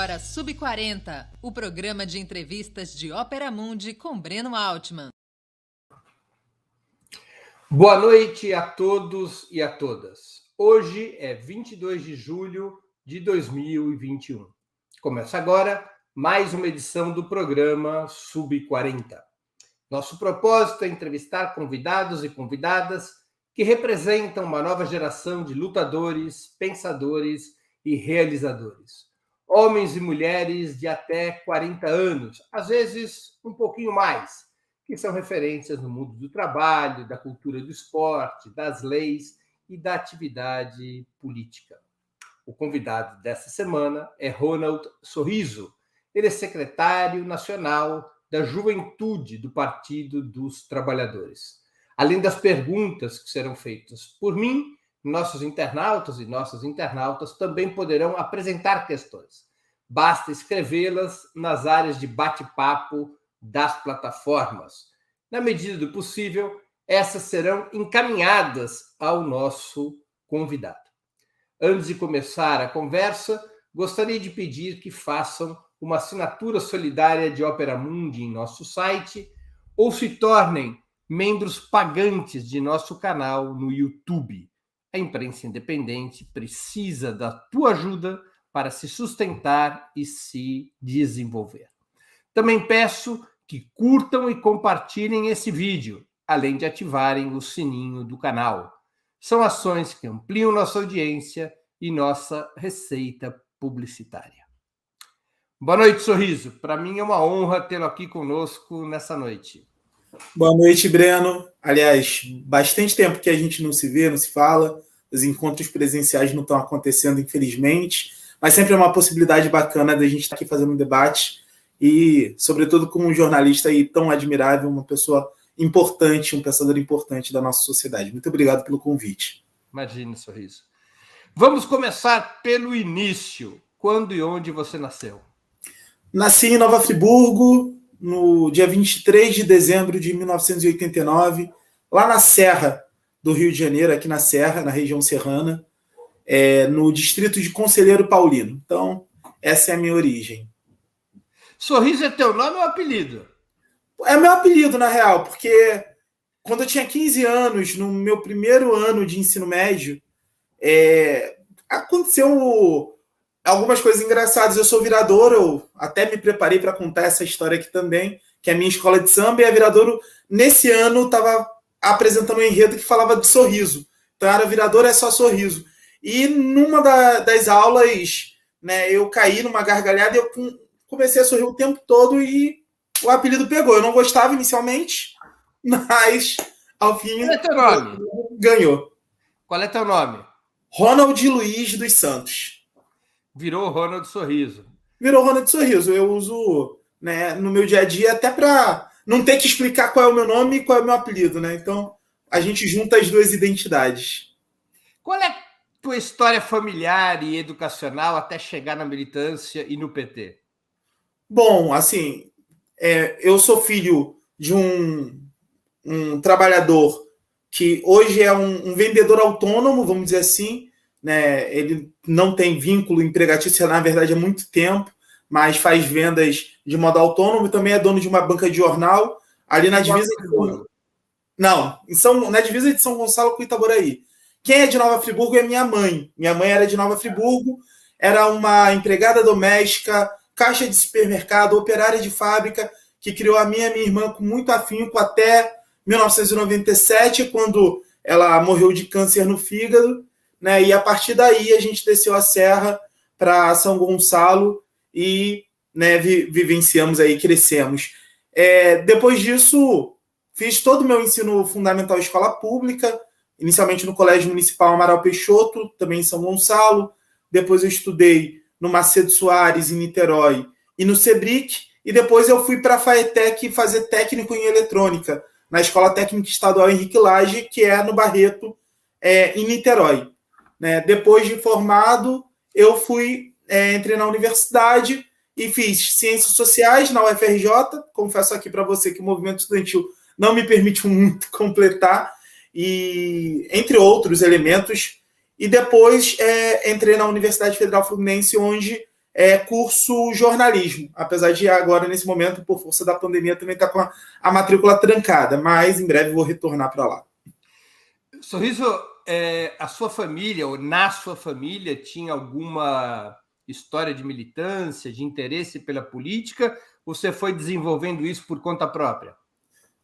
agora Sub40, o programa de entrevistas de Ópera Mundi com Breno Altman. Boa noite a todos e a todas. Hoje é 22 de julho de 2021. Começa agora mais uma edição do programa Sub40. Nosso propósito é entrevistar convidados e convidadas que representam uma nova geração de lutadores, pensadores e realizadores. Homens e mulheres de até 40 anos, às vezes um pouquinho mais, que são referências no mundo do trabalho, da cultura do esporte, das leis e da atividade política. O convidado dessa semana é Ronald Sorriso. Ele é secretário nacional da Juventude do Partido dos Trabalhadores. Além das perguntas que serão feitas por mim, nossos internautas e nossas internautas também poderão apresentar questões. Basta escrevê-las nas áreas de bate-papo das plataformas. Na medida do possível, essas serão encaminhadas ao nosso convidado. Antes de começar a conversa, gostaria de pedir que façam uma assinatura solidária de Ópera Mundi em nosso site ou se tornem membros pagantes de nosso canal no YouTube. A imprensa independente precisa da tua ajuda para se sustentar e se desenvolver. Também peço que curtam e compartilhem esse vídeo, além de ativarem o sininho do canal. São ações que ampliam nossa audiência e nossa receita publicitária. Boa noite, Sorriso. Para mim é uma honra tê-lo aqui conosco nessa noite. Boa noite, Breno. Aliás, bastante tempo que a gente não se vê, não se fala. Os encontros presenciais não estão acontecendo, infelizmente. Mas sempre é uma possibilidade bacana da gente estar aqui fazendo um debate e, sobretudo, como um jornalista aí tão admirável, uma pessoa importante, um pensador importante da nossa sociedade. Muito obrigado pelo convite. Imagine, Sorriso. Vamos começar pelo início. Quando e onde você nasceu? Nasci em Nova Friburgo, no dia 23 de dezembro de 1989, lá na Serra do Rio de Janeiro, aqui na Serra, na região serrana, no distrito de Conselheiro Paulino. Então, essa é a minha origem. Sorriso é teu nome ou apelido? É meu apelido, na real, porque quando eu tinha 15 anos, no meu primeiro ano de ensino médio, aconteceu algumas coisas engraçadas. Eu sou viradouro, eu até me preparei para contar essa história aqui também, que é a minha escola de samba, e a viradouro, nesse ano, estava apresentando um enredo que falava de sorriso. Então, era viradouro é só sorriso. E numa das aulas, né, eu caí numa gargalhada e eu comecei a sorrir o tempo todo e o apelido pegou. Eu não gostava inicialmente, mas ao fim... Qual é teu nome? Ganhou. Qual é teu nome? Ronald Luiz dos Santos. Virou Ronald Sorriso. Virou Ronald Sorriso. Eu uso, né, no meu dia a dia até para não ter que explicar qual é o meu nome e qual é o meu apelido, né? Então, a gente junta as duas identidades. Qual é a tua história familiar e educacional até chegar na militância e no PT? Bom, assim, eu sou filho de um trabalhador que hoje é um vendedor autônomo, vamos dizer assim, né? Ele não tem vínculo empregatício, na verdade, há muito tempo, mas faz vendas de modo autônomo e também é dono de uma banca de jornal ali na divisa de... Não, na divisa de São Gonçalo com Itaboraí. Quem é de Nova Friburgo é minha mãe. Minha mãe era de Nova Friburgo, era uma empregada doméstica, caixa de supermercado, operária de fábrica, que criou a minha e minha irmã com muito afinco até 1997, quando ela morreu de câncer no fígado, né? E a partir daí a gente desceu a serra para São Gonçalo e, né, vivenciamos aí, crescemos. Depois disso, fiz todo o meu ensino fundamental em escola pública, inicialmente no Colégio Municipal Amaral Peixoto, também em São Gonçalo. Depois eu estudei no Macedo Soares, em Niterói, e no Sebric. E depois eu fui para a FAETEC fazer técnico em eletrônica, na Escola Técnica Estadual Henrique Lage, que é no Barreto, em Niterói. Né? Depois de formado, eu entrei na universidade e fiz Ciências Sociais na UFRJ. Confesso aqui para você que o movimento estudantil não me permitiu muito completar, e entre outros elementos. E depois entrei na Universidade Federal Fluminense, onde curso jornalismo, apesar de agora, nesse momento, por força da pandemia, também estar com a matrícula trancada, mas em breve vou retornar para lá. Sorriso, a sua família, ou na sua família, tinha alguma história de militância, de interesse pela política, ou você foi desenvolvendo isso por conta própria?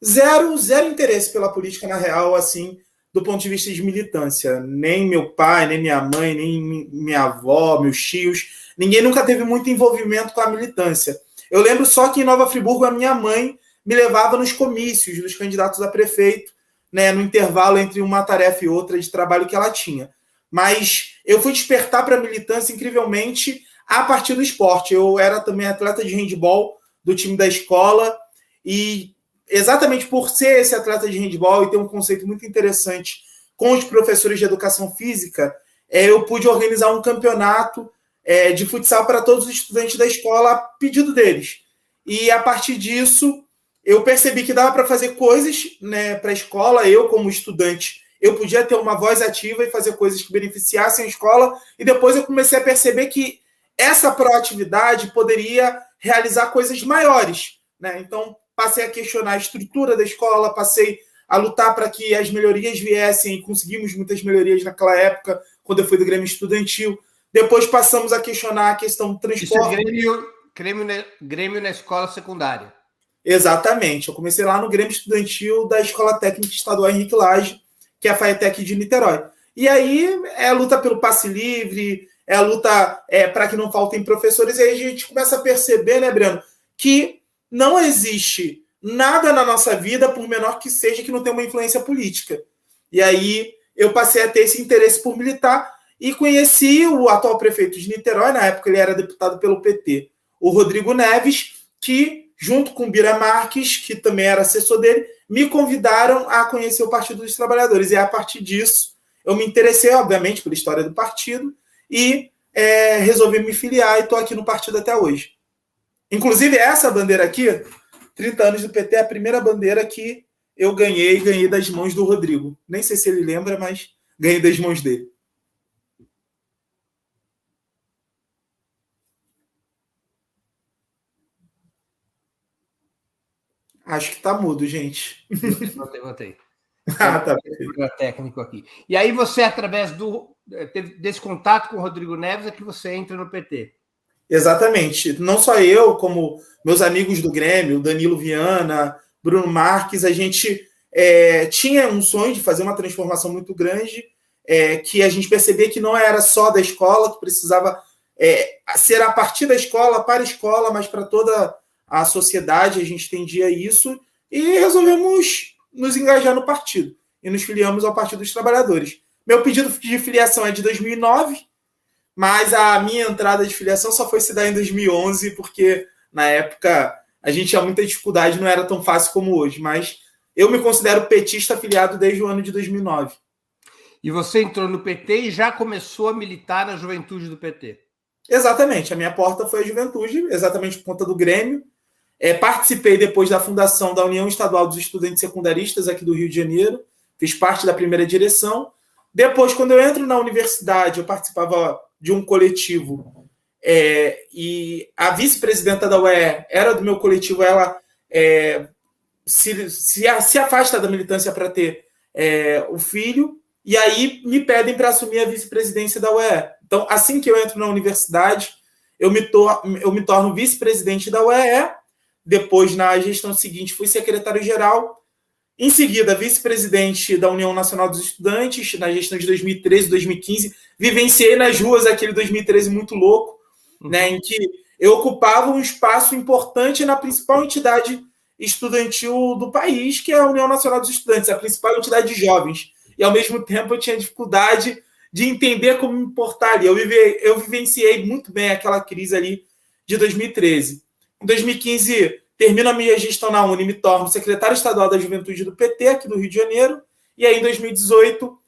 Zero interesse pela política, na real, assim, do ponto de vista de militância. Nem meu pai, nem minha mãe, nem minha avó, meus tios, ninguém nunca teve muito envolvimento com a militância. Eu lembro só que em Nova Friburgo a minha mãe me levava nos comícios dos candidatos a prefeito, né, no intervalo entre uma tarefa e outra de trabalho que ela tinha. Mas eu fui despertar para a militância, incrivelmente, a partir do esporte. Eu era também atleta de handebol do time da escola e exatamente por ser esse atleta de handebol e ter um conceito muito interessante com os professores de educação física, eu pude organizar um campeonato de futsal para todos os estudantes da escola a pedido deles. E a partir disso, eu percebi que dava para fazer coisas, né, para a escola. Eu, como estudante, eu podia ter uma voz ativa e fazer coisas que beneficiassem a escola. E depois eu comecei a perceber que essa proatividade poderia realizar coisas maiores, né? Então, passei a questionar a estrutura da escola, passei a lutar para que as melhorias viessem, e conseguimos muitas melhorias naquela época, quando eu fui do Grêmio Estudantil. Depois passamos a questionar a questão do transporte. Isso é Grêmio na escola secundária. Exatamente. Eu comecei lá no Grêmio Estudantil da Escola Técnica Estadual Henrique Lage, que é a FATEC de Niterói. E aí é a luta pelo passe livre, é a luta para que não faltem professores, e aí a gente começa a perceber, né, Breno, que não existe nada na nossa vida, por menor que seja, que não tenha uma influência política. E aí eu passei a ter esse interesse por militar e conheci o atual prefeito de Niterói, na época ele era deputado pelo PT, o Rodrigo Neves, que, junto com o Bira Marques, que também era assessor dele, me convidaram a conhecer o Partido dos Trabalhadores. E a partir disso, eu me interessei, obviamente, pela história do partido e resolvi me filiar e estou aqui no partido até hoje. Inclusive, essa bandeira aqui, 30 anos do PT, é a primeira bandeira que eu ganhei das mãos do Rodrigo. Nem sei se ele lembra, mas ganhei das mãos dele. Acho que tá mudo, gente. Botei. Tá. Técnico aqui. E aí você, através desse contato com o Rodrigo Neves, é que você entra no PT. Exatamente. Não só eu, como meus amigos do Grêmio, Danilo Viana, Bruno Marques, a gente tinha um sonho de fazer uma transformação muito grande, que a gente percebia que não era só da escola, que precisava ser a partir da escola, para a escola, mas para toda a sociedade. A gente entendia isso e resolvemos nos engajar no partido e nos filiamos ao Partido dos Trabalhadores. Meu pedido de filiação é de 2009, mas a minha entrada de filiação só foi se dar em 2011, porque na época a gente tinha muita dificuldade, não era tão fácil como hoje, mas eu me considero petista afiliado desde o ano de 2009. E você entrou no PT e já começou a militar na juventude do PT? Exatamente, a minha porta foi a juventude, exatamente por conta do Grêmio. Participei depois da fundação da União Estadual dos Estudantes Secundaristas aqui do Rio de Janeiro, fiz parte da primeira direção. Depois, quando eu entro na universidade, eu participava de um coletivo e a vice-presidenta da UEE era do meu coletivo. Ela se afasta da militância para ter o filho, e aí me pedem para assumir a vice-presidência da UEE. Então, assim que eu entro na universidade, eu me torno vice-presidente da UEE. Depois, na gestão seguinte, fui secretário-geral. Em seguida, vice-presidente da União Nacional dos Estudantes, na gestão de 2013 e 2015. Vivenciei nas ruas aquele 2013 muito louco, né, em que eu ocupava um espaço importante na principal entidade estudantil do país, que é a União Nacional dos Estudantes, a principal entidade de jovens. E, ao mesmo tempo, eu tinha dificuldade de entender como me portar ali. Eu vivenciei muito bem aquela crise ali de 2013. Em 2015, termino a minha gestão na Uni, me torno secretário estadual da Juventude do PT, aqui do Rio de Janeiro, e aí em 2018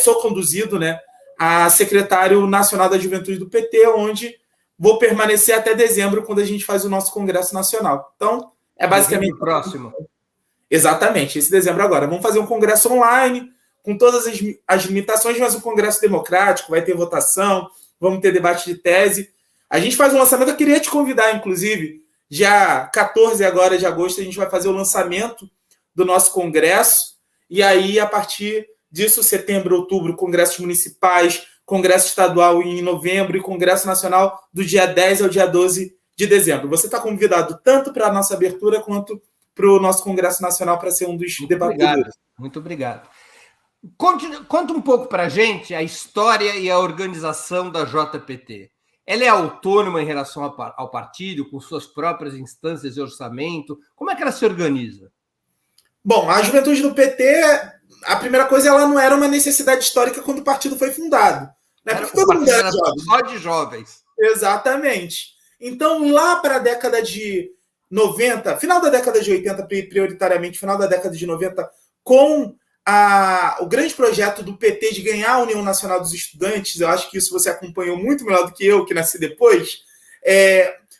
sou conduzido, né, a secretário nacional da Juventude do PT, onde vou permanecer até dezembro, quando a gente faz o nosso Congresso Nacional. Então, é basicamente... Dezembro próximo. Exatamente, esse dezembro agora. Vamos fazer um congresso online, com todas as limitações, mas um congresso democrático, vai ter votação, vamos ter debate de tese. A gente faz um lançamento, eu queria te convidar, inclusive, dia 14 agora de agosto, a gente vai fazer o lançamento do nosso congresso, e aí, a partir disso, setembro, outubro, congressos municipais, congresso estadual em novembro e congresso nacional do dia 10 ao dia 12 de dezembro. Você está convidado tanto para a nossa abertura quanto para o nosso congresso nacional para ser um dos debatedores. Muito obrigado. Conta um pouco para a gente a história e a organização da JPT. Ela é autônoma em relação ao partido, com suas próprias instâncias de orçamento? Como é que ela se organiza? Bom, a juventude do PT, a primeira coisa, ela não era uma necessidade histórica quando o partido foi fundado. Né? Porque todo mundo era jovem. Só de jovens. Exatamente. Então, lá para a década de 90, final da década de 80, prioritariamente, final da década de 90, com o grande projeto do PT de ganhar a União Nacional dos Estudantes, eu acho que isso você acompanhou muito melhor do que eu, que nasci depois,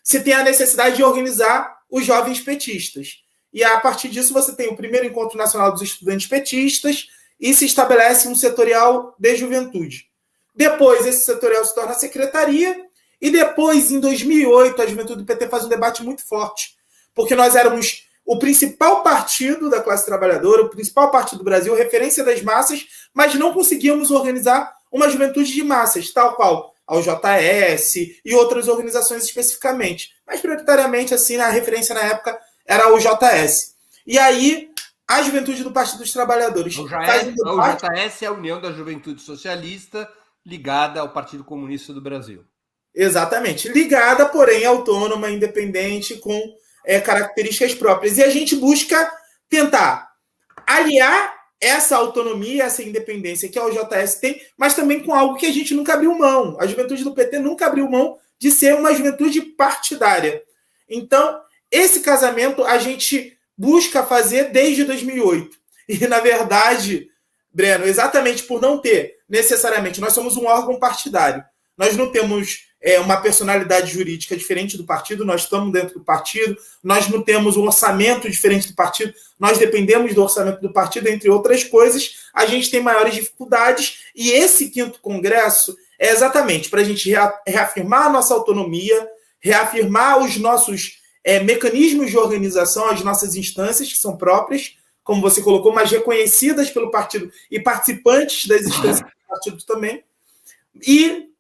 você tem a necessidade de organizar os jovens petistas. E a partir disso você tem o primeiro Encontro Nacional dos Estudantes Petistas e se estabelece um setorial de juventude. Depois esse setorial se torna secretaria e depois, em 2008, a juventude do PT faz um debate muito forte, porque nós éramos o principal partido da classe trabalhadora, o principal partido do Brasil, referência das massas, mas não conseguíamos organizar uma juventude de massas, tal qual ao JS e outras organizações especificamente. Mas, prioritariamente, assim, a referência na época era o JS. E aí, a juventude do Partido dos Trabalhadores... O JS é a União da Juventude Socialista, ligada ao Partido Comunista do Brasil. Exatamente. Ligada, porém, autônoma, independente, com características próprias. E a gente busca tentar aliar essa autonomia, essa independência que a JS tem, mas também com algo que a gente nunca abriu mão. A juventude do PT nunca abriu mão de ser uma juventude partidária. Então, esse casamento a gente busca fazer desde 2008. E, na verdade, Breno, exatamente por não ter necessariamente, nós somos um órgão partidário. Nós não temos uma personalidade jurídica diferente do partido, nós estamos dentro do partido, nós não temos um orçamento diferente do partido, nós dependemos do orçamento do partido, entre outras coisas, a gente tem maiores dificuldades, e esse 5º Congresso é exatamente para a gente reafirmar a nossa autonomia, reafirmar os nossos mecanismos de organização, as nossas instâncias, que são próprias, como você colocou, mas reconhecidas pelo partido e participantes das instâncias do partido também, e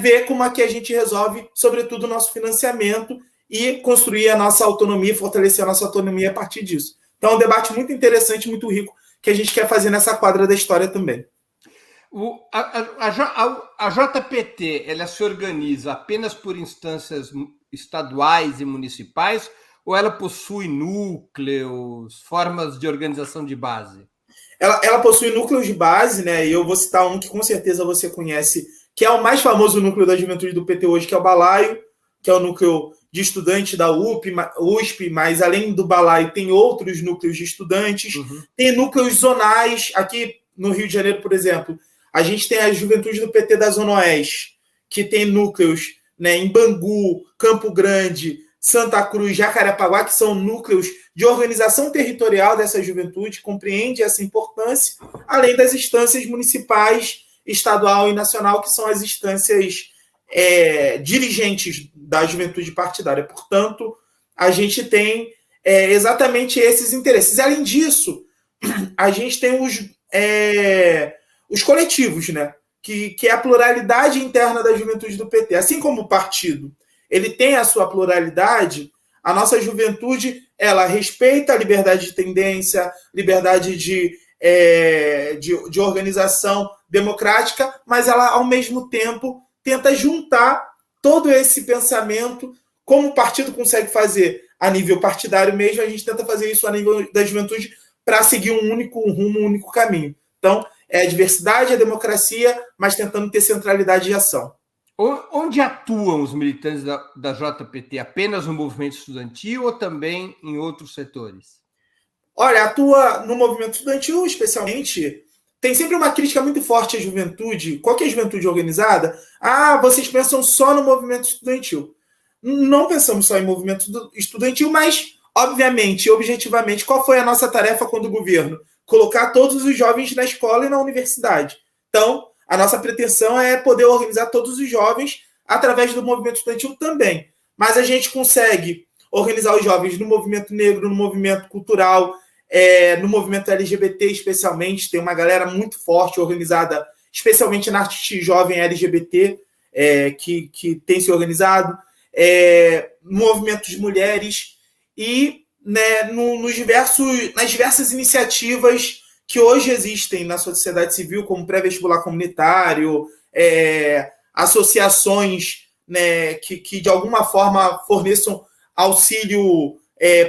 ver como é que a gente resolve, sobretudo, o nosso financiamento e construir a nossa autonomia, fortalecer a nossa autonomia a partir disso. Então, é um debate muito interessante, muito rico, que a gente quer fazer nessa quadra da história também. A JPT, ela se organiza apenas por instâncias estaduais e municipais, ou ela possui núcleos, formas de organização de base? Ela possui núcleos de base, né? E eu vou citar um que com certeza você conhece, que é o mais famoso núcleo da juventude do PT hoje, que é o Balaio, que é o núcleo de estudante da USP, mas além do Balaio tem outros núcleos de estudantes, tem núcleos zonais, aqui no Rio de Janeiro, por exemplo, a gente tem a juventude do PT da Zona Oeste, que tem núcleos, né, em Bangu, Campo Grande, Santa Cruz, Jacarepaguá, que são núcleos de organização territorial dessa juventude, compreende essa importância, além das instâncias municipais, estadual e nacional, que são as instâncias dirigentes da juventude partidária. Portanto, a gente tem exatamente esses interesses. Além disso, a gente tem os coletivos, né? Que é a pluralidade interna da juventude do PT. Assim como o partido ele tem a sua pluralidade, a nossa juventude ela respeita a liberdade de tendência, liberdade de organização democrática, mas ela, ao mesmo tempo, tenta juntar todo esse pensamento, como o partido consegue fazer a nível partidário mesmo, a gente tenta fazer isso a nível da juventude para seguir um único rumo, um único caminho. Então, é a diversidade, a democracia, mas tentando ter centralidade de ação. Onde atuam os militantes da JPT? Apenas no movimento estudantil ou também em outros setores? Olha, atua no movimento estudantil, especialmente. Tem sempre uma crítica muito forte à juventude, qualquer juventude organizada. Vocês pensam só no movimento estudantil. Não pensamos só em movimento estudantil, mas, obviamente e objetivamente, qual foi a nossa tarefa quando o governo? Colocar todos os jovens na escola e na universidade. Então, a nossa pretensão é poder organizar todos os jovens através do movimento estudantil também. Mas a gente consegue organizar os jovens no movimento negro, no movimento cultural, no movimento LGBT especialmente. Tem uma galera muito forte organizada, especialmente na arte jovem LGBT, que tem se organizado, no movimento de mulheres e, né, nas diversas iniciativas que hoje existem na sociedade civil, como pré-vestibular comunitário, associações, né, que de alguma forma forneçam auxílio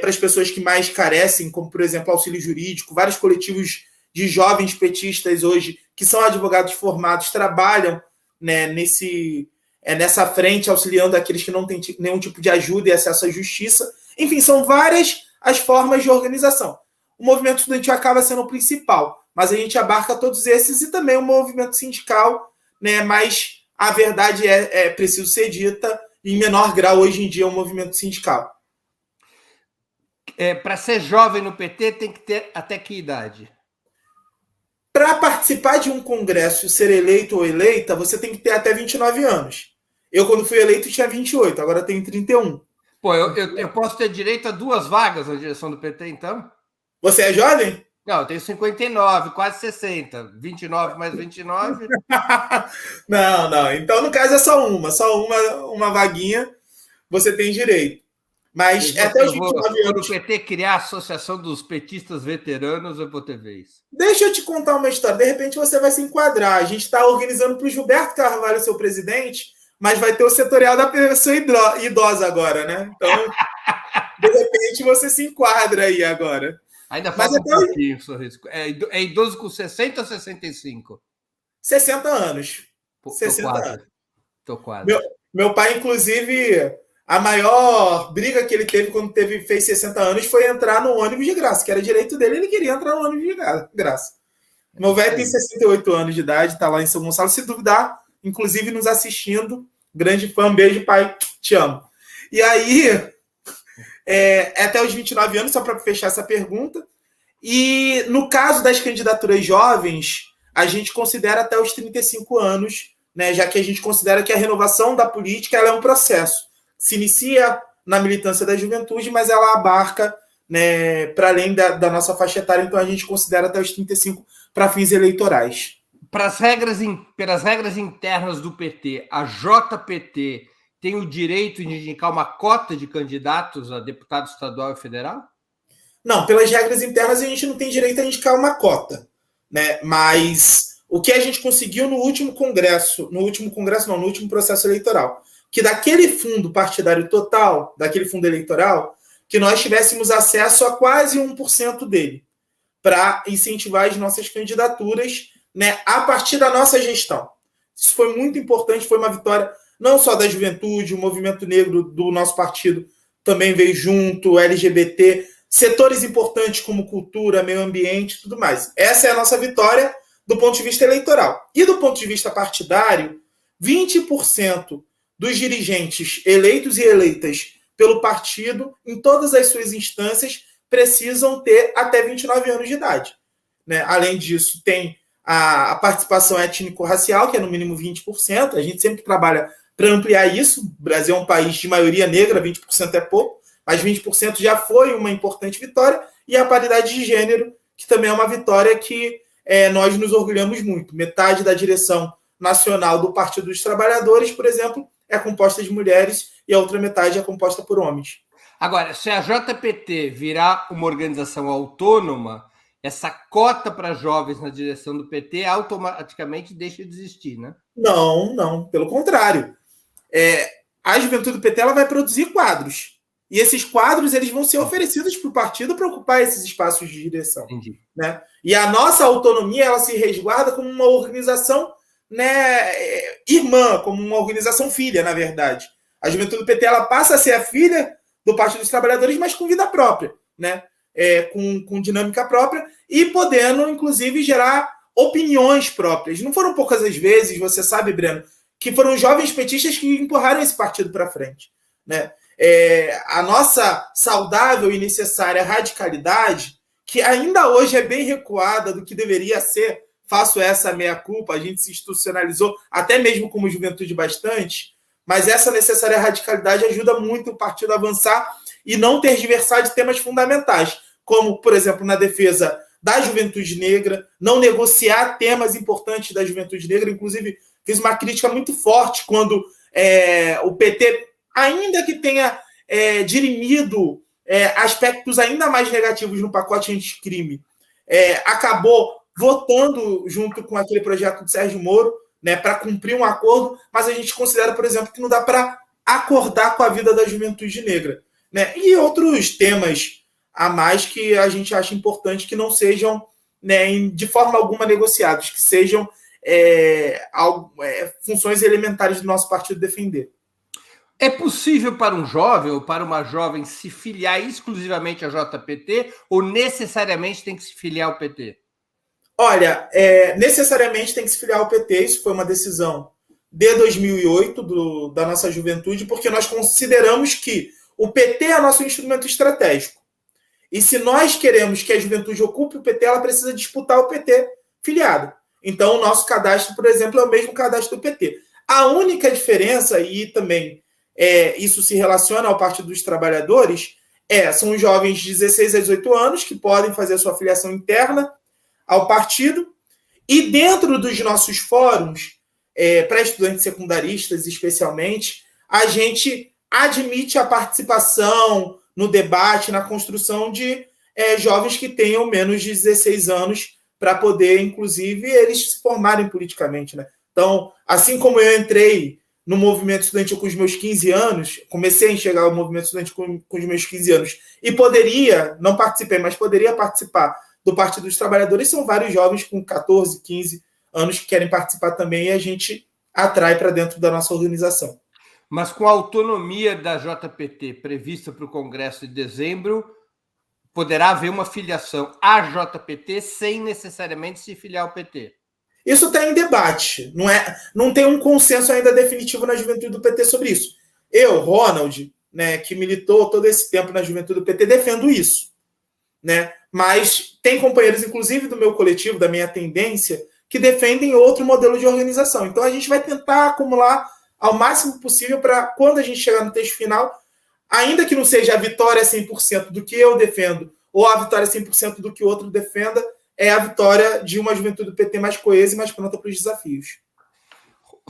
para as pessoas que mais carecem, como, por exemplo, auxílio jurídico. Vários coletivos de jovens petistas hoje, que são advogados formados, trabalham, né, nessa frente, auxiliando aqueles que não têm nenhum tipo de ajuda e acesso à justiça. Enfim, são várias as formas de organização. O movimento estudantil acaba sendo o principal, mas a gente abarca todos esses e também o movimento sindical, né, mas a verdade é preciso ser dita, em menor grau hoje em dia o movimento sindical. Para ser jovem no PT tem que ter até que idade? Para participar de um congresso, ser eleito ou eleita, você tem que ter até 29 anos. Eu, quando fui eleito, tinha 28, agora tenho 31. Pô, eu posso ter direito a 2 vagas na direção do PT, então? Você é jovem? Não, eu tenho 59, quase 60. 29 mais 29. Não. Então, no caso, é só uma vaguinha, você tem direito. Mas até os 29 anos. Quando o PT criar a Associação dos Petistas Veteranos, eu vou ter vez. Deixa eu te contar uma história. De repente você vai se enquadrar. A gente está organizando para o Gilberto Carvalho, seu presidente, mas vai ter o setorial da pessoa idosa agora, né? Então, de repente você se enquadra aí agora. Ainda falta um pouquinho, Sorriso. É idoso com 60 ou 65? 60 anos. Pô, 60 anos. Tô quase. Meu pai, inclusive, a maior briga que ele teve quando fez 60 anos foi entrar no ônibus de graça, que era direito dele, ele queria entrar no ônibus de graça. Meu velho tem 68 anos de idade, está lá em São Gonçalo. Se duvidar, inclusive nos assistindo, grande fã, beijo, pai, te amo. E aí, até os 29 anos, só para fechar essa pergunta. E no caso das candidaturas jovens, a gente considera até os 35 anos, né, já que a gente considera que a renovação da política ela é um processo. Se inicia na militância da juventude, mas ela abarca, né, para além da nossa faixa etária, então a gente considera até os 35 para fins eleitorais. Pelas regras internas do PT, a JPT tem o direito de indicar uma cota de candidatos a deputado estadual e federal? Não, pelas regras internas a gente não tem direito a indicar uma cota, né? Mas o que a gente conseguiu no último processo eleitoral, que daquele fundo partidário total, daquele fundo eleitoral, que nós tivéssemos acesso a quase 1% dele, para incentivar as nossas candidaturas, né, a partir da nossa gestão. Isso foi muito importante, foi uma vitória não só da juventude, o movimento negro do nosso partido também veio junto, LGBT, setores importantes como cultura, meio ambiente e tudo mais. Essa é a nossa vitória do ponto de vista eleitoral. E do ponto de vista partidário, 20% dos dirigentes eleitos e eleitas pelo partido, em todas as suas instâncias, precisam ter até 29 anos de idade, né? Além disso, tem a participação étnico-racial, que é no mínimo 20%. A gente sempre trabalha para ampliar isso. O Brasil é um país de maioria negra, 20% é pouco, mas 20% já foi uma importante vitória. E a paridade de gênero, que também é uma vitória que nós nos orgulhamos muito. Metade da direção nacional do Partido dos Trabalhadores, por exemplo, é composta de mulheres e a outra metade é composta por homens. Agora, se a JPT virar uma organização autônoma, essa cota para jovens na direção do PT automaticamente deixa de existir, né? Não, pelo contrário. A juventude do PT ela vai produzir quadros. E esses quadros eles vão ser oferecidos para o partido para ocupar esses espaços de direção. Entendi. Né? E a nossa autonomia ela se resguarda como uma organização, né, irmã, como uma organização filha, na verdade. A juventude do PT ela passa a ser a filha do Partido dos Trabalhadores, mas com vida própria, né? Com dinâmica própria e podendo, inclusive, gerar opiniões próprias. Não foram poucas as vezes, você sabe, Breno, que foram jovens petistas que empurraram esse partido para frente, né? A nossa saudável e necessária radicalidade, que ainda hoje é bem recuada do que deveria ser, faço essa meia-culpa, a gente se institucionalizou, até mesmo como juventude bastante, mas essa necessária radicalidade ajuda muito o partido a avançar e não tergiversar de temas fundamentais, como, por exemplo, na defesa da juventude negra, não negociar temas importantes da juventude negra. Inclusive, fiz uma crítica muito forte quando o PT, ainda que tenha dirimido aspectos ainda mais negativos no pacote anticrime, acabou votando junto com aquele projeto de Sérgio Moro, né, para cumprir um acordo, mas a gente considera, por exemplo, que não dá para acordar com a vida da juventude negra, né? E outros temas a mais que a gente acha importante que não sejam, né, de forma alguma negociados, que sejam funções elementares do nosso partido defender. É possível para um jovem ou para uma jovem se filiar exclusivamente à JPT ou necessariamente tem que se filiar ao PT? Olha, necessariamente tem que se filiar ao PT. Isso foi uma decisão de 2008 da nossa juventude, porque nós consideramos que o PT é nosso instrumento estratégico. E se nós queremos que a juventude ocupe o PT, ela precisa disputar o PT filiado. Então, o nosso cadastro, por exemplo, é o mesmo cadastro do PT. A única diferença, e também isso se relaciona ao Partido dos Trabalhadores, são os jovens de 16 a 18 anos que podem fazer a sua filiação interna ao partido, e dentro dos nossos fóruns, para estudantes secundaristas especialmente, a gente admite a participação no debate, na construção de jovens que tenham menos de 16 anos para poder, inclusive, eles se formarem politicamente, né? Então, assim como eu entrei no movimento estudantil com os meus 15 anos, comecei a enxergar o movimento estudantil com os meus 15 anos, e não participei, mas poderia participar do Partido dos Trabalhadores, são vários jovens com 14, 15 anos que querem participar também, e a gente atrai para dentro da nossa organização. Mas com a autonomia da JPT prevista para o Congresso de dezembro, poderá haver uma filiação à JPT sem necessariamente se filiar ao PT? Isso está em debate. Não tem um consenso ainda definitivo na juventude do PT sobre isso. Eu, Ronald, né, que militou todo esse tempo na juventude do PT, defendo isso, né? Mas tem companheiros, inclusive do meu coletivo, da minha tendência, que defendem outro modelo de organização. Então, a gente vai tentar acumular ao máximo possível para, quando a gente chegar no texto final, ainda que não seja a vitória 100% do que eu defendo ou a vitória 100% do que o outro defenda, é a vitória de uma juventude do PT mais coesa e mais pronta para os desafios.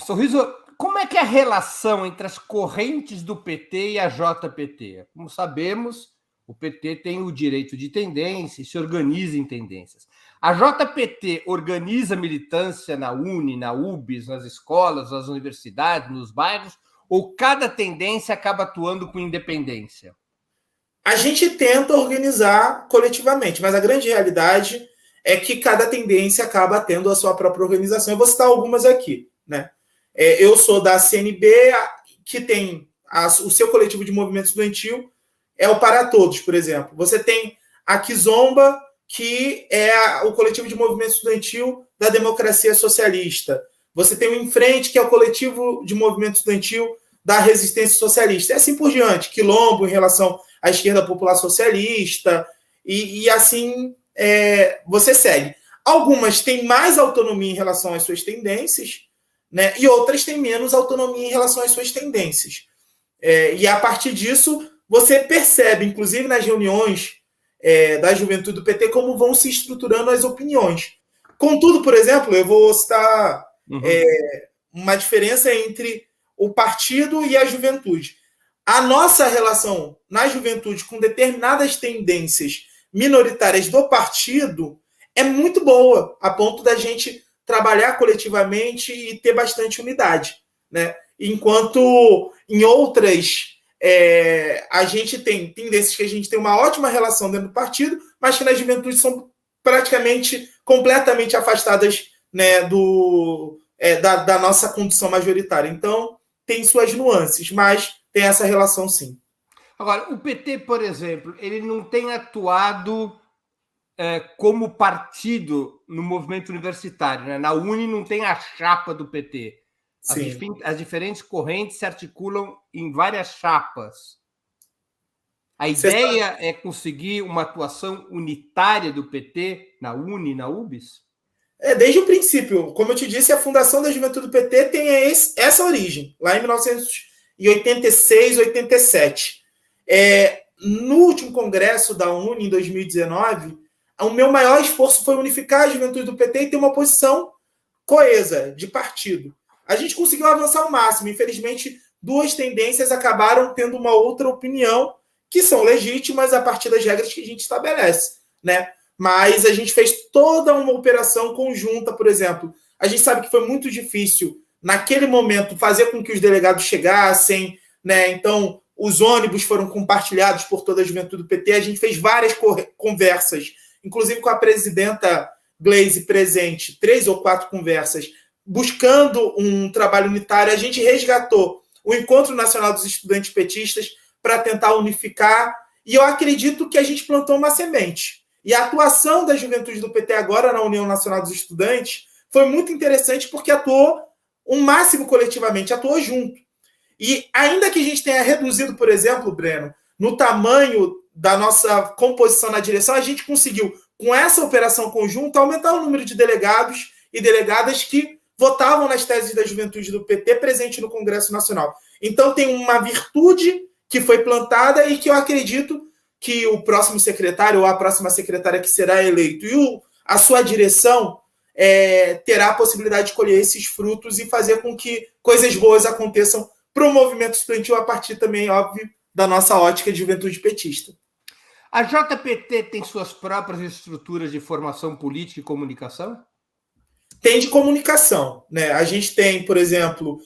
Sorriso, como é que é a relação entre as correntes do PT e a JPT? Como sabemos, o PT tem o direito de tendência e se organiza em tendências. A JPT organiza militância na UNE, na UBS, nas escolas, nas universidades, nos bairros, ou cada tendência acaba atuando com independência? A gente tenta organizar coletivamente, mas a grande realidade é que cada tendência acaba tendo a sua própria organização. Eu vou citar algumas aqui, né? Eu sou da CNB, que tem o seu coletivo de movimento estudantil, é o Para Todos, por exemplo. Você tem a Kizomba, que é o coletivo de movimento estudantil da democracia socialista. Você tem o Em Frente, que é o coletivo de movimento estudantil da resistência socialista. E assim por diante. Quilombo, em relação à esquerda popular socialista, e assim você segue. Algumas têm mais autonomia em relação às suas tendências, né, e outras têm menos autonomia em relação às suas tendências. E a partir disso, você percebe, inclusive nas reuniões da juventude do PT, como vão se estruturando as opiniões. Contudo, por exemplo, eu vou citar uma diferença entre o partido e a juventude. A nossa relação na juventude com determinadas tendências minoritárias do partido é muito boa, a ponto da gente trabalhar coletivamente e ter bastante unidade, né? Enquanto em outras a gente tem tendências que a gente tem uma ótima relação dentro do partido, mas que na juventude são praticamente completamente afastadas, né, da nossa condição majoritária. Então, tem suas nuances, mas tem essa relação sim. Agora, o PT, por exemplo, ele não tem atuado como partido no movimento universitário, né? Na UNE não tem a chapa do PT. As diferentes correntes se articulam em várias chapas. A ideia é conseguir uma atuação unitária do PT na UNE e na UBS? Desde o princípio. Como eu te disse, a fundação da Juventude do PT tem essa origem, lá em 1986, 87. No último congresso da UNE, em 2019, o meu maior esforço foi unificar a Juventude do PT e ter uma posição coesa, de partido. A gente conseguiu avançar ao máximo. Infelizmente, duas tendências acabaram tendo uma outra opinião, que são legítimas a partir das regras que a gente estabelece, né? Mas a gente fez toda uma operação conjunta, por exemplo. A gente sabe que foi muito difícil, naquele momento, fazer com que os delegados chegassem, né? Então, os ônibus foram compartilhados por toda a Juventude do PT. A gente fez várias conversas, inclusive com a presidenta Gleisi presente, 3 ou 4 conversas, buscando um trabalho unitário. A gente resgatou o Encontro Nacional dos Estudantes Petistas para tentar unificar, e eu acredito que a gente plantou uma semente. E a atuação da Juventude do PT agora na União Nacional dos Estudantes foi muito interessante porque atuou o máximo coletivamente, atuou junto. E ainda que a gente tenha reduzido, por exemplo, Breno, no tamanho da nossa composição na direção, a gente conseguiu, com essa operação conjunta, aumentar o número de delegados e delegadas que votavam nas teses da Juventude do PT presente no Congresso Nacional. Então tem uma virtude que foi plantada e que eu acredito que o próximo secretário ou a próxima secretária que será eleito e a sua direção terá a possibilidade de colher esses frutos e fazer com que coisas boas aconteçam para o movimento estudantil a partir também, óbvio, da nossa ótica de juventude petista. A JPT tem suas próprias estruturas de formação política e comunicação? Tem de comunicação, né? A gente tem, por exemplo,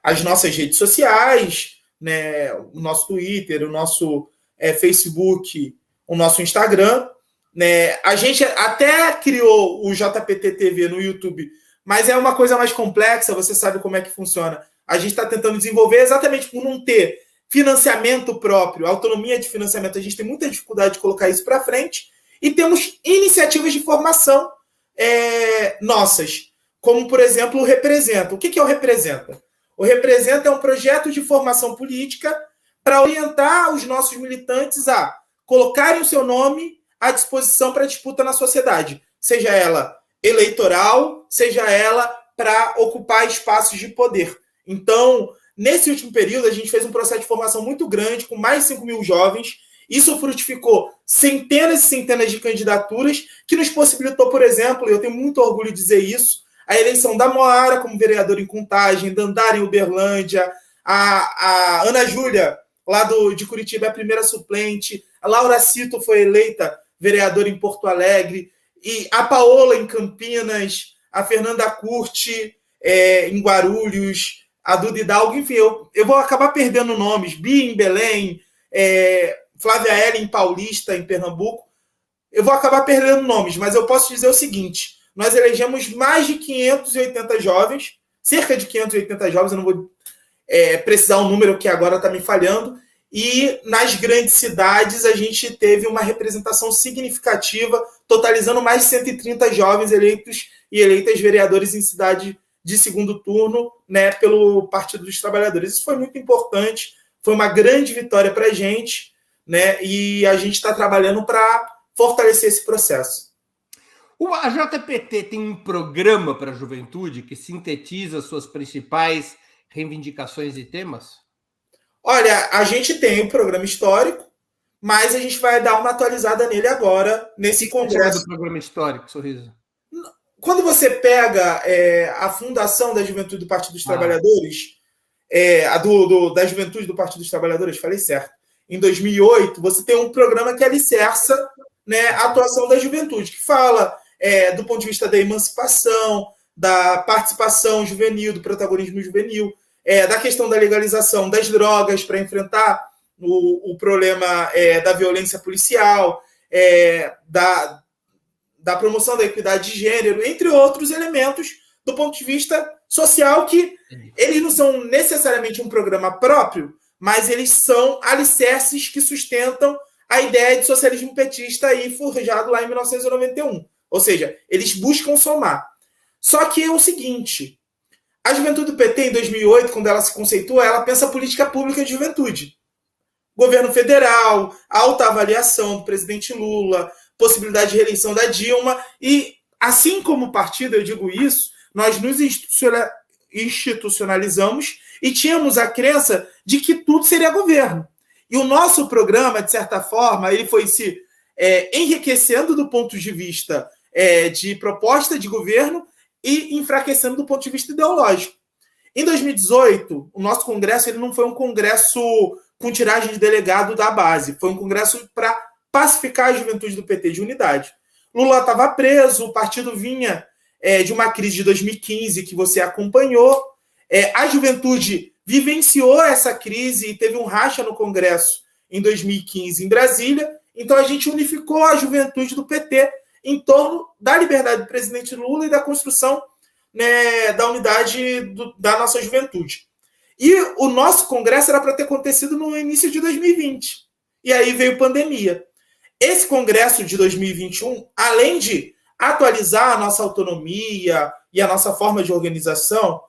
as nossas redes sociais, né? O nosso Twitter, o nosso Facebook, o nosso Instagram, né? A gente até criou o JPT TV no YouTube, mas é uma coisa mais complexa, você sabe como é que funciona. A gente está tentando desenvolver exatamente por não ter financiamento próprio, autonomia de financiamento. A gente tem muita dificuldade de colocar isso para frente e temos iniciativas de formação nossas, como, por exemplo, o Representa. O que é o Representa? O Representa é um projeto de formação política para orientar os nossos militantes a colocarem o seu nome à disposição para disputa na sociedade, seja ela eleitoral, seja ela para ocupar espaços de poder. Então, nesse último período, a gente fez um processo de formação muito grande, com mais de 5 mil jovens. Isso frutificou centenas e centenas de candidaturas, que nos possibilitou, por exemplo, e eu tenho muito orgulho de dizer isso, a eleição da Moara como vereadora em Contagem, Dandara em Uberlândia, a Ana Júlia, lá de Curitiba, é a primeira suplente, a Laura Cito foi eleita vereadora em Porto Alegre, e a Paola em Campinas, a Fernanda Curti em Guarulhos, a Duda Hidalgo, enfim, eu vou acabar perdendo nomes, Bia em Belém, Flávia Ellen em Paulista, em Pernambuco, eu vou acabar perdendo nomes, mas eu posso dizer o seguinte, nós elegemos mais de 580 jovens, cerca de 580 jovens, eu não vou precisar o número que agora está me falhando, e nas grandes cidades a gente teve uma representação significativa, totalizando mais de 130 jovens eleitos e eleitas vereadores em cidade de segundo turno, né, pelo Partido dos Trabalhadores. Isso foi muito importante, foi uma grande vitória para a gente, né, e a gente está trabalhando para fortalecer esse processo. A JPT tem um programa para a juventude que sintetiza suas principais reivindicações e temas? Olha, a gente tem um programa histórico, mas a gente vai dar uma atualizada nele agora, nesse congresso. Do programa histórico, Sorriso? Quando você pega a fundação da Juventude do Partido dos Trabalhadores, da Juventude do Partido dos Trabalhadores, falei certo, em 2008, você tem um programa que alicerça, né, a atuação da juventude, que fala do ponto de vista da emancipação, da participação juvenil, do protagonismo juvenil, da questão da legalização das drogas para enfrentar o problema da violência policial, da promoção da equidade de gênero, entre outros elementos do ponto de vista social, que eles não são necessariamente um programa próprio, mas eles são alicerces que sustentam a ideia de socialismo petista aí forjado lá em 1991. Ou seja, eles buscam somar. Só que é o seguinte, a Juventude do PT, em 2008, quando ela se conceitua, ela pensa política pública de juventude. Governo federal, alta avaliação do presidente Lula, possibilidade de reeleição da Dilma, e assim como partido, eu digo isso, nós nos institucionalizamos e tínhamos a crença de que tudo seria governo. E o nosso programa, de certa forma, ele foi se enriquecendo do ponto de vista de proposta de governo e enfraquecendo do ponto de vista ideológico. Em 2018, o nosso congresso ele não foi um congresso com tiragem de delegado da base, foi um congresso para pacificar a juventude do PT de unidade. Lula estava preso, o partido vinha de uma crise de 2015 que você acompanhou, a juventude vivenciou essa crise e teve um racha no Congresso em 2015 em Brasília, então a gente unificou a juventude do PT em torno da liberdade do presidente Lula e da construção, né, da unidade da nossa juventude. E o nosso congresso era para ter acontecido no início de 2020. E aí veio pandemia. Esse congresso de 2021, além de atualizar a nossa autonomia e a nossa forma de organização,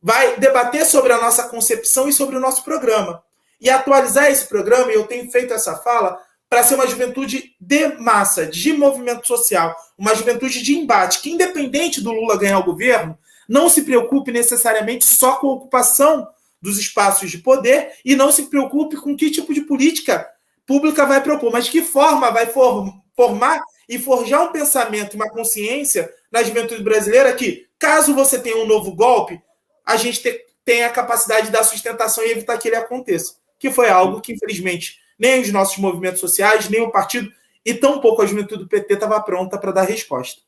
vai debater sobre a nossa concepção e sobre o nosso programa. E atualizar esse programa, e eu tenho feito essa fala, para ser uma juventude de massa, de movimento social, uma juventude de embate, que independente do Lula ganhar o governo, não se preocupe necessariamente só com a ocupação dos espaços de poder e não se preocupe com que tipo de política pública vai propor, mas de que forma vai formar e forjar um pensamento e uma consciência na juventude brasileira que, caso você tenha um novo golpe, a gente tenha a capacidade de dar sustentação e evitar que ele aconteça. Que foi algo que, infelizmente, nem os nossos movimentos sociais, nem o partido, e tampouco a juventude do PT estava pronta para dar resposta.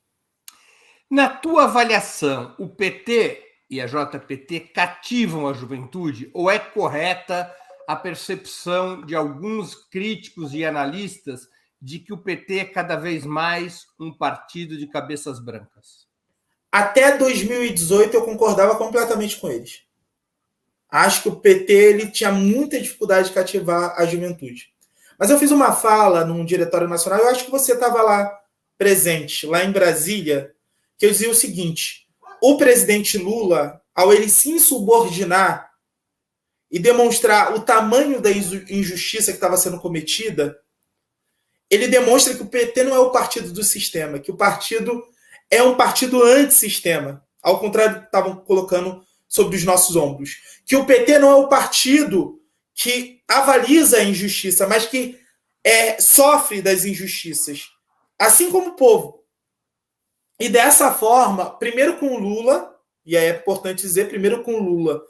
Na tua avaliação, o PT e a JPT cativam a juventude ou é correta a percepção de alguns críticos e analistas de que o PT é cada vez mais um partido de cabeças brancas? Até 2018 eu concordava completamente com eles. Acho que o PT ele tinha muita dificuldade de cativar a juventude. Mas eu fiz uma fala num diretório nacional, eu acho que você estava lá presente, lá em Brasília, que eu dizia o seguinte: o presidente Lula, ao ele se insubordinar e demonstrar o tamanho da injustiça que estava sendo cometida, ele demonstra que o PT não é o partido do sistema, que o partido é um partido antissistema, ao contrário do que estavam colocando sobre os nossos ombros. Que o PT não é o partido que avaliza a injustiça, mas que sofre das injustiças, assim como o povo. E dessa forma, primeiro com o Lula, e é importante dizer, primeiro com o Lula,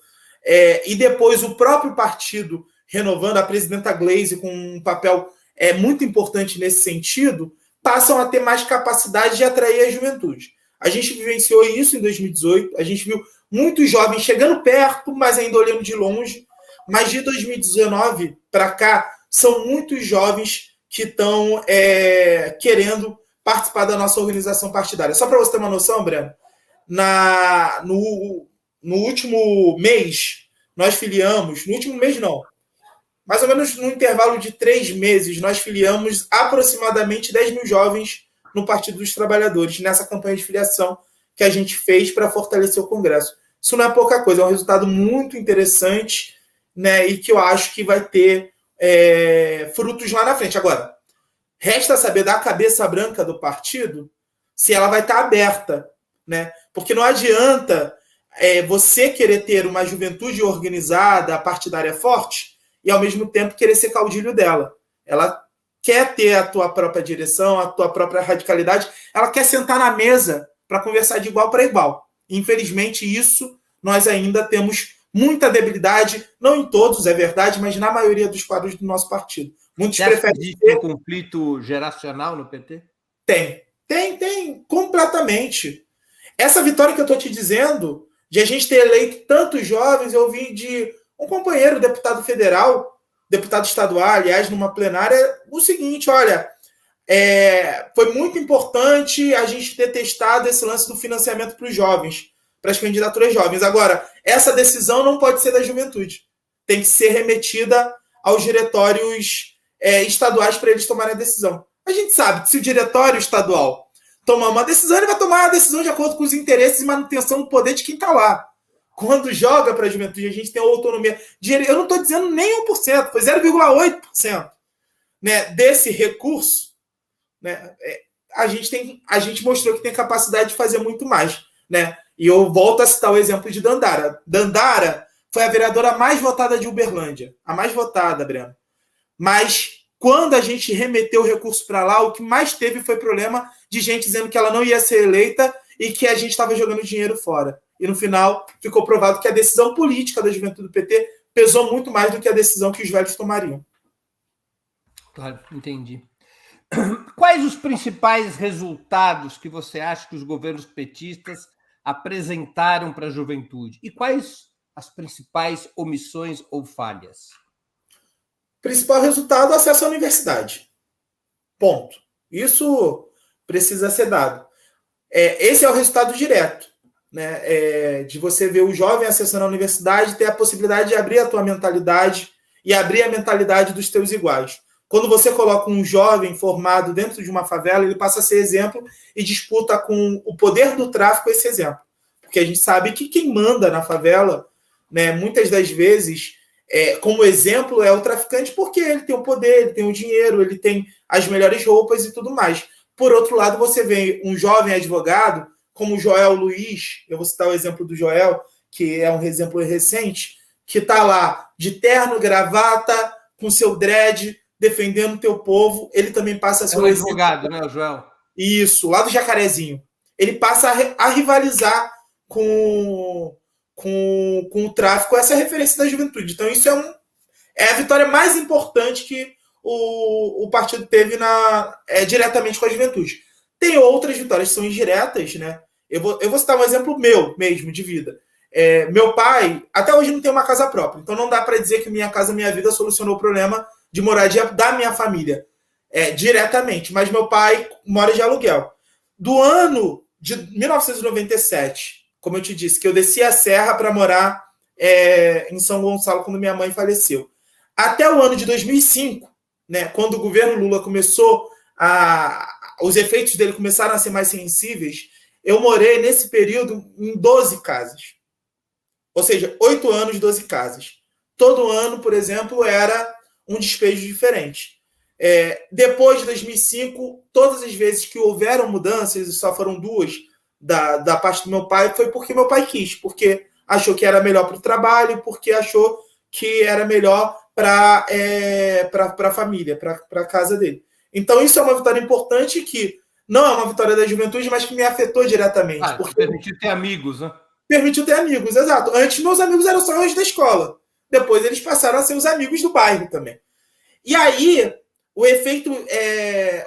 e depois o próprio partido renovando, a presidenta Gleisi com um papel muito importante nesse sentido, passam a ter mais capacidade de atrair a juventude. A gente vivenciou isso em 2018, a gente viu muitos jovens chegando perto, mas ainda olhando de longe. Mas de 2019 para cá, são muitos jovens que estão querendo participar da nossa organização partidária. Só para você ter uma noção, Breno, no último mês, nós filiamos, no último mês não, mais ou menos no intervalo de 3 meses, nós filiamos aproximadamente 10 mil jovens no Partido dos Trabalhadores, nessa campanha de filiação que a gente fez para fortalecer o Congresso. Isso não é pouca coisa, é um resultado muito interessante, né, e que eu acho que vai ter frutos lá na frente. Agora, resta saber da cabeça branca do partido se ela vai estar aberta, né? Porque não adianta você querer ter uma juventude organizada, partidária forte, e ao mesmo tempo querer ser caudilho dela. Ela quer ter a tua própria direção, a tua própria radicalidade, ela quer sentar na mesa para conversar de igual para igual. Infelizmente, isso nós ainda temos muita debilidade, não em todos, é verdade, mas na maioria dos quadros do nosso partido. Muitos preferem ter um conflito geracional no PT? Tem, completamente. Essa vitória que eu estou te dizendo, de a gente ter eleito tantos jovens, eu ouvi de um companheiro, deputado federal, deputado estadual, aliás, numa plenária, o seguinte: olha, foi muito importante a gente ter testado esse lance do financiamento para os jovens, para as candidaturas jovens. Agora, essa decisão não pode ser da juventude. Tem que ser remetida aos diretórios estaduais para eles tomarem a decisão. A gente sabe que se o diretório estadual tomar uma decisão, ele vai tomar a decisão de acordo com os interesses e manutenção do poder de quem está lá. Quando joga para a juventude, a gente tem autonomia. Eu não estou dizendo nem 1%, foi 0,8%, né, desse recurso. Né, a gente mostrou que tem capacidade de fazer muito mais, né? E eu volto a citar o exemplo de Dandara. Dandara foi a vereadora mais votada de Uberlândia, a mais votada, Breno. Mas quando a gente remeteu o recurso para lá, o que mais teve foi problema de gente dizendo que ela não ia ser eleita e que a gente estava jogando dinheiro fora. E no final ficou provado que a decisão política da juventude do PT pesou muito mais do que a decisão que os velhos tomariam. Claro, entendi. Quais os principais resultados que você acha que os governos petistas apresentaram para a juventude? E quais as principais omissões ou falhas? Principal resultado, acesso à universidade. Ponto. Isso precisa ser dado. Esse é o resultado direto, né? De você ver o jovem acessando a universidade, ter a possibilidade de abrir a tua mentalidade e abrir a mentalidade dos teus iguais. Quando você coloca um jovem formado dentro de uma favela, ele passa a ser exemplo e disputa com o poder do tráfico esse exemplo. Porque a gente sabe que quem manda na favela, né, muitas das vezes, como exemplo, é o traficante, porque ele tem o poder, ele tem o dinheiro, ele tem as melhores roupas e tudo mais. Por outro lado, você vê um jovem advogado, como o Joel Luiz, eu vou citar o exemplo do Joel, que é um exemplo recente, que está lá de terno, gravata, com seu dread, defendendo o teu povo. Ele também passa a ser um advogado, né, Joel? Isso, lá do Jacarezinho. Ele passa a rivalizar com o tráfico, essa é a referência da juventude. Então, isso é a vitória mais importante que o partido teve diretamente com a juventude. Tem outras vitórias que são indiretas, né? Eu vou citar um exemplo meu mesmo, de vida. Meu pai, até hoje, não tem uma casa própria, então não dá para dizer que Minha Casa Minha Vida solucionou o problema de moradia da minha família, diretamente, mas meu pai mora de aluguel. Do ano de 1997, como eu te disse, que eu desci a serra para morar em São Gonçalo quando minha mãe faleceu, até o ano de 2005, né, quando o governo Lula começou os efeitos dele começaram a ser mais sensíveis, eu morei nesse período em 12 casas. Ou seja, 8 anos, 12 casas. Todo ano, por exemplo, era um despejo diferente. Depois de 2005, todas as vezes que houveram mudanças, e só foram 2 da parte do meu pai, foi porque meu pai quis, porque achou que era melhor para o trabalho, porque achou que era melhor para a família, para a casa dele. Então, isso é uma vitória importante que não é uma vitória da juventude, mas que me afetou diretamente. Porque permitiu ter amigos, né? Permitiu ter amigos, exato. Antes, meus amigos eram só os da escola. Depois, eles passaram a ser os amigos do bairro também. E aí, o efeito,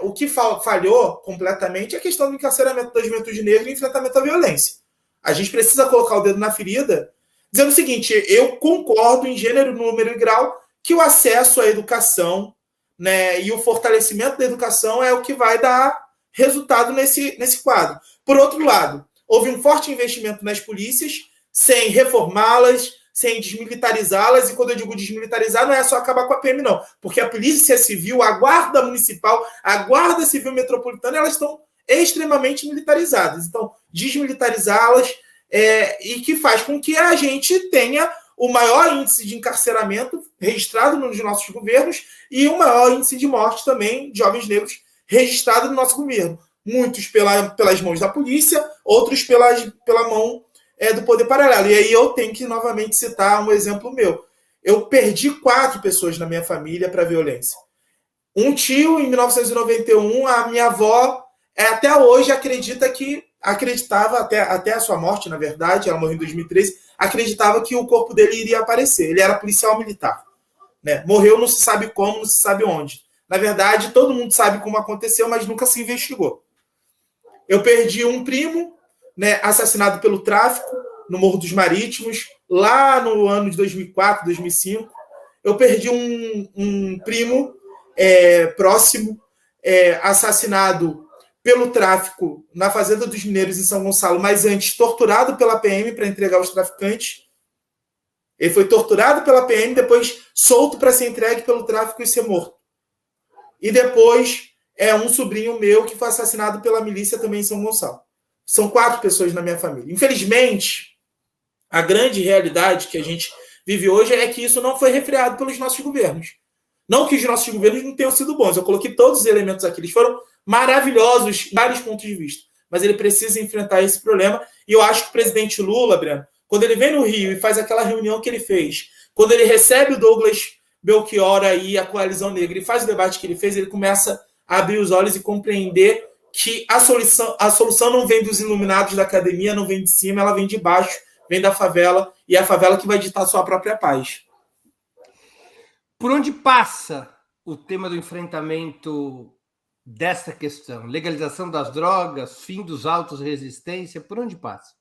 o que falhou completamente é a questão do encarceramento da juventude negra e enfrentamento à violência. A gente precisa colocar o dedo na ferida, dizendo o seguinte: eu concordo em gênero, número e grau que o acesso à educação, né, e o fortalecimento da educação é o que vai dar resultado nesse quadro. Por outro lado, houve um forte investimento nas polícias, sem reformá-las, sem desmilitarizá-las, e quando eu digo desmilitarizar, não é só acabar com a PM, não, porque a Polícia Civil, a Guarda Municipal, a Guarda Civil Metropolitana, elas estão extremamente militarizadas. Então, desmilitarizá-las e que faz com que a gente tenha o maior índice de encarceramento registrado nos nossos governos e o maior índice de morte também de jovens negros registrado no nosso governo. Muitos pelas mãos da polícia, outros pela mão do poder paralelo. E aí eu tenho que novamente citar um exemplo meu. Eu perdi 4 pessoas na minha família para violência. Um tio, em 1991, a minha avó até hoje acreditava, até a sua morte, na verdade, ela morreu em 2013, acreditava que o corpo dele iria aparecer. Ele era policial militar, né? Morreu não se sabe como, não se sabe onde. Na verdade, todo mundo sabe como aconteceu, mas nunca se investigou. Eu perdi um primo, né, assassinado pelo tráfico, no Morro dos Marítimos, lá no ano de 2004, 2005. Eu perdi um primo próximo, assassinado pelo tráfico na Fazenda dos Mineiros, em São Gonçalo, mas antes torturado pela PM para entregar aos traficantes. Ele foi torturado pela PM, depois solto para ser entregue pelo tráfico e ser morto. E depois um sobrinho meu que foi assassinado pela milícia também em São Gonçalo. São 4 pessoas na minha família. Infelizmente, a grande realidade que a gente vive hoje é que isso não foi refreado pelos nossos governos. Não que os nossos governos não tenham sido bons. Eu coloquei todos os elementos aqui. Eles foram maravilhosos em vários pontos de vista. Mas ele precisa enfrentar esse problema. E eu acho que o presidente Lula, Breno, quando ele vem no Rio e faz aquela reunião que ele fez, quando ele recebe o Douglas Belchior e a Coalizão Negra e faz o debate que ele fez, ele começa a abrir os olhos e compreender que a solução não vem dos iluminados da academia, não vem de cima, ela vem de baixo, vem da favela, e é a favela que vai ditar a sua própria paz. Por onde passa o tema do enfrentamento dessa questão? Legalização das drogas, fim dos autos de resistência, por onde passa?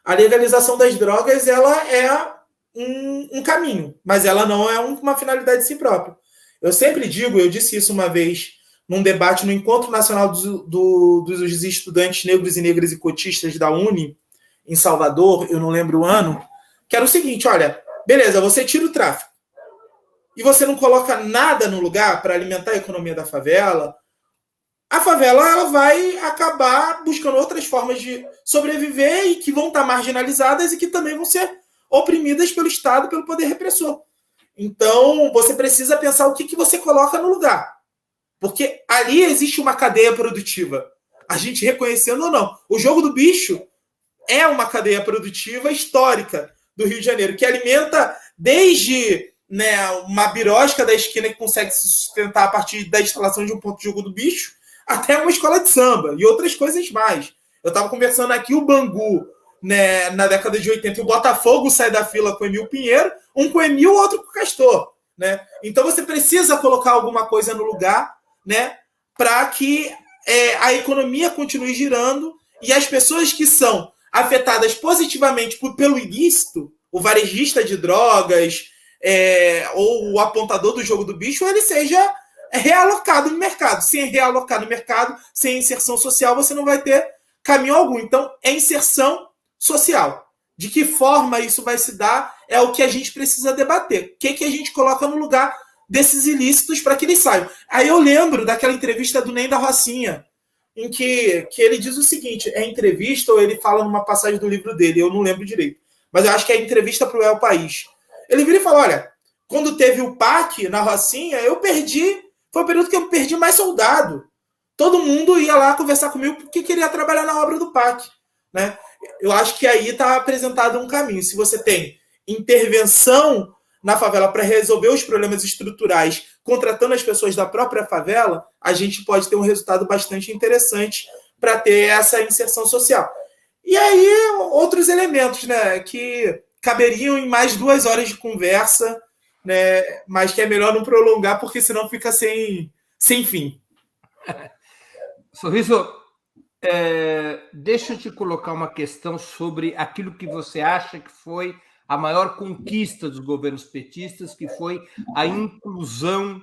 A legalização das drogas, ela é um caminho, mas ela não é uma finalidade de si própria. Eu sempre digo, eu disse isso uma vez num debate no Encontro Nacional dos Estudantes Negros e Negras e Cotistas da UNE, em Salvador, eu não lembro o ano, que era o seguinte, olha, beleza, você tira o tráfico e você não coloca nada no lugar para alimentar a economia da favela, a favela ela vai acabar buscando outras formas de sobreviver e que vão estar marginalizadas e que também vão ser oprimidas pelo Estado, pelo poder repressor. Então, você precisa pensar o que você coloca no lugar. Porque ali existe uma cadeia produtiva. A gente reconhecendo ou não. O jogo do bicho é uma cadeia produtiva histórica do Rio de Janeiro, que alimenta desde uma birosca da esquina que consegue se sustentar a partir da instalação de um ponto de jogo do bicho, até uma escola de samba e outras coisas mais. Eu estava conversando aqui, o Bangu, na década de 80, e o Botafogo sai da fila com o Emil Pinheiro, um com o Emil, outro com o Castor. Então você precisa colocar alguma coisa no lugar, para que a economia continue girando e as pessoas que são afetadas positivamente pelo ilícito, o varejista de drogas ou o apontador do jogo do bicho, ele seja realocado no mercado. Sem realocar no mercado, sem inserção social, você não vai ter caminho algum. Então, é inserção social. De que forma isso vai se dar é o que a gente precisa debater. O que a gente coloca no lugar desses ilícitos para que eles saiam. Aí eu lembro daquela entrevista do Ney da Rocinha, em que ele diz o seguinte, é entrevista ou ele fala numa passagem do livro dele, eu não lembro direito, mas eu acho que é entrevista para o El País. Ele vira e fala, olha, quando teve o PAC na Rocinha, foi o período que eu perdi mais soldado. Todo mundo ia lá conversar comigo porque queria trabalhar na obra do PAC. Eu acho que aí está apresentado um caminho. Se você tem intervenção na favela para resolver os problemas estruturais, contratando as pessoas da própria favela, a gente pode ter um resultado bastante interessante para ter essa inserção social. E aí, outros elementos, que caberiam em mais 2 horas de conversa, mas que é melhor não prolongar, porque senão fica sem fim. Sorriso, deixa eu te colocar uma questão sobre aquilo que você acha que foi a maior conquista dos governos petistas, que foi a inclusão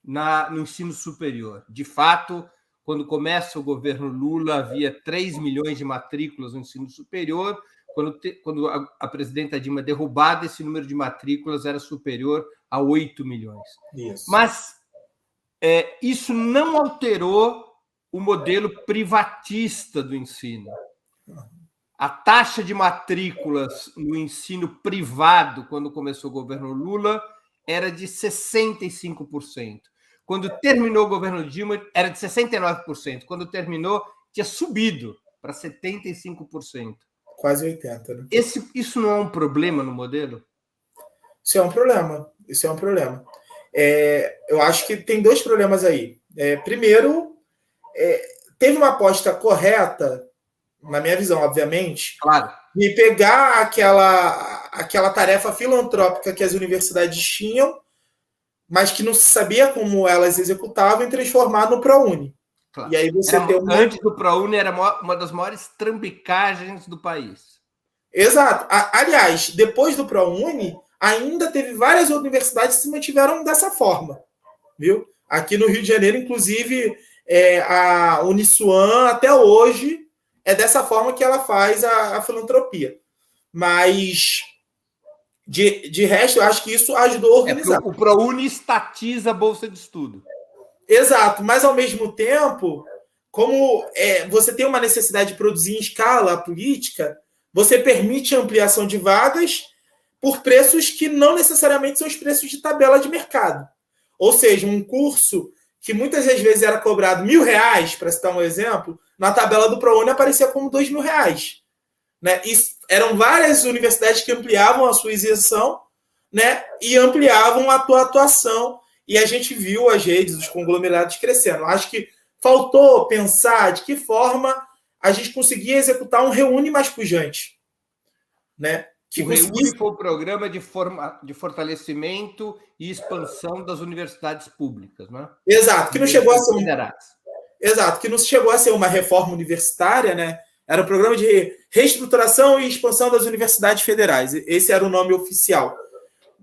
no ensino superior. De fato, quando começa o governo Lula, havia 3 milhões de matrículas no ensino superior. Quando a presidenta Dilma derrubada, esse número de matrículas era superior a 8 milhões. Isso. Mas isso não alterou o modelo privatista do ensino. A taxa de matrículas no ensino privado, quando começou o governo Lula, era de 65%. Quando terminou o governo Dilma, era de 69%. Quando terminou, tinha subido para 75%. Quase 80%, né? Isso não é um problema no modelo? Isso é um problema. Eu acho que tem 2 problemas aí. Primeiro, teve uma aposta correta, na minha visão, obviamente, claro, de pegar aquela tarefa filantrópica que as universidades tinham, mas que não se sabia como elas executavam, e transformar no ProUni. Claro. E aí você antes do ProUni era uma das maiores trambicagens do país. Exato. Aliás, depois do ProUni, ainda teve várias universidades que se mantiveram dessa forma, viu? Aqui no Rio de Janeiro, inclusive, a Uniswan, até hoje, é dessa forma que ela faz a filantropia. Mas, de resto, eu acho que isso ajudou a organizar. O ProUni estatiza a bolsa de estudo. Exato, mas, ao mesmo tempo, como você tem uma necessidade de produzir em escala a política, você permite a ampliação de vagas por preços que não necessariamente são os preços de tabela de mercado. Ou seja, um curso que muitas das vezes era cobrado R$1.000, para citar um exemplo, na tabela do ProUni aparecia como R$2.000. Né? E eram várias universidades que ampliavam a sua isenção, né? E ampliavam a tua atuação. E a gente viu as redes, os conglomerados crescendo. Acho que faltou pensar de que forma a gente conseguia executar um Reúne mais pujante. Né? Que o Reúne foi o programa de fortalecimento e expansão das universidades públicas, né? Exato, que não chegou a ser Exato, que não chegou a ser uma reforma universitária, né? Era um programa de reestruturação e expansão das universidades federais. Esse era o nome oficial.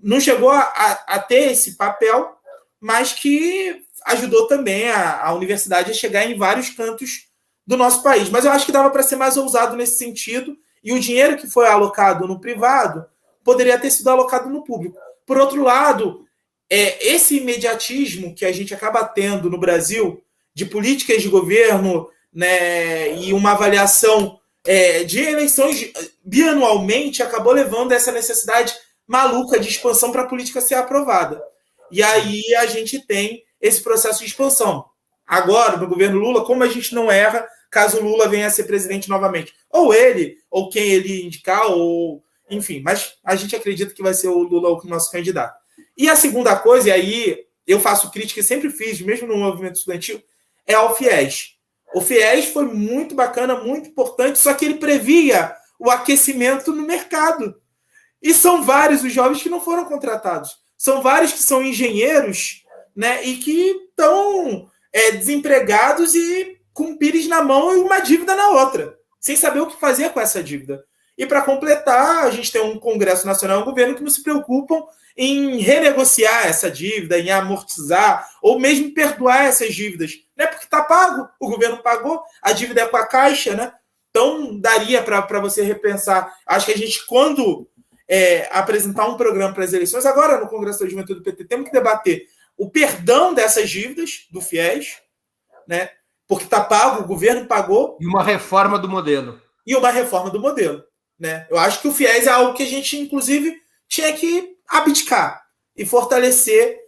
Não chegou a ter esse papel, mas que ajudou também a universidade a chegar em vários cantos do nosso país. Mas eu acho que dava para ser mais ousado nesse sentido, e o dinheiro que foi alocado no privado poderia ter sido alocado no público. Por outro lado, esse imediatismo que a gente acaba tendo no Brasil de políticas de governo, né, e uma avaliação de eleições bianualmente acabou levando a essa necessidade maluca de expansão para a política ser aprovada. E aí a gente tem esse processo de expansão. Agora, no governo Lula, como a gente não erra caso o Lula venha a ser presidente novamente? Ou ele, ou quem ele indicar, ou enfim, mas a gente acredita que vai ser o Lula o nosso candidato. E a segunda coisa, e aí eu faço crítica, e sempre fiz, mesmo no movimento estudantil, é ao FIES. O FIES foi muito bacana, muito importante, só que ele previa o aquecimento no mercado. E são vários os jovens que não foram contratados. São vários que são engenheiros, né, e que estão desempregados e com pires na mão e uma dívida na outra, sem saber o que fazer com essa dívida. E para completar, a gente tem um Congresso Nacional e um governo que não se preocupam em renegociar essa dívida, em amortizar, ou mesmo perdoar essas dívidas. Né? Porque está pago, o governo pagou, a dívida é com a Caixa, né? Então daria para você repensar. Acho que a gente, quando apresentar um programa para as eleições, agora no Congresso da Juventude do PT, temos que debater o perdão dessas dívidas do FIES, né? Porque está pago, o governo pagou. E uma reforma do modelo. Né? Eu acho que o FIES é algo que a gente, inclusive, tinha que abdicar e fortalecer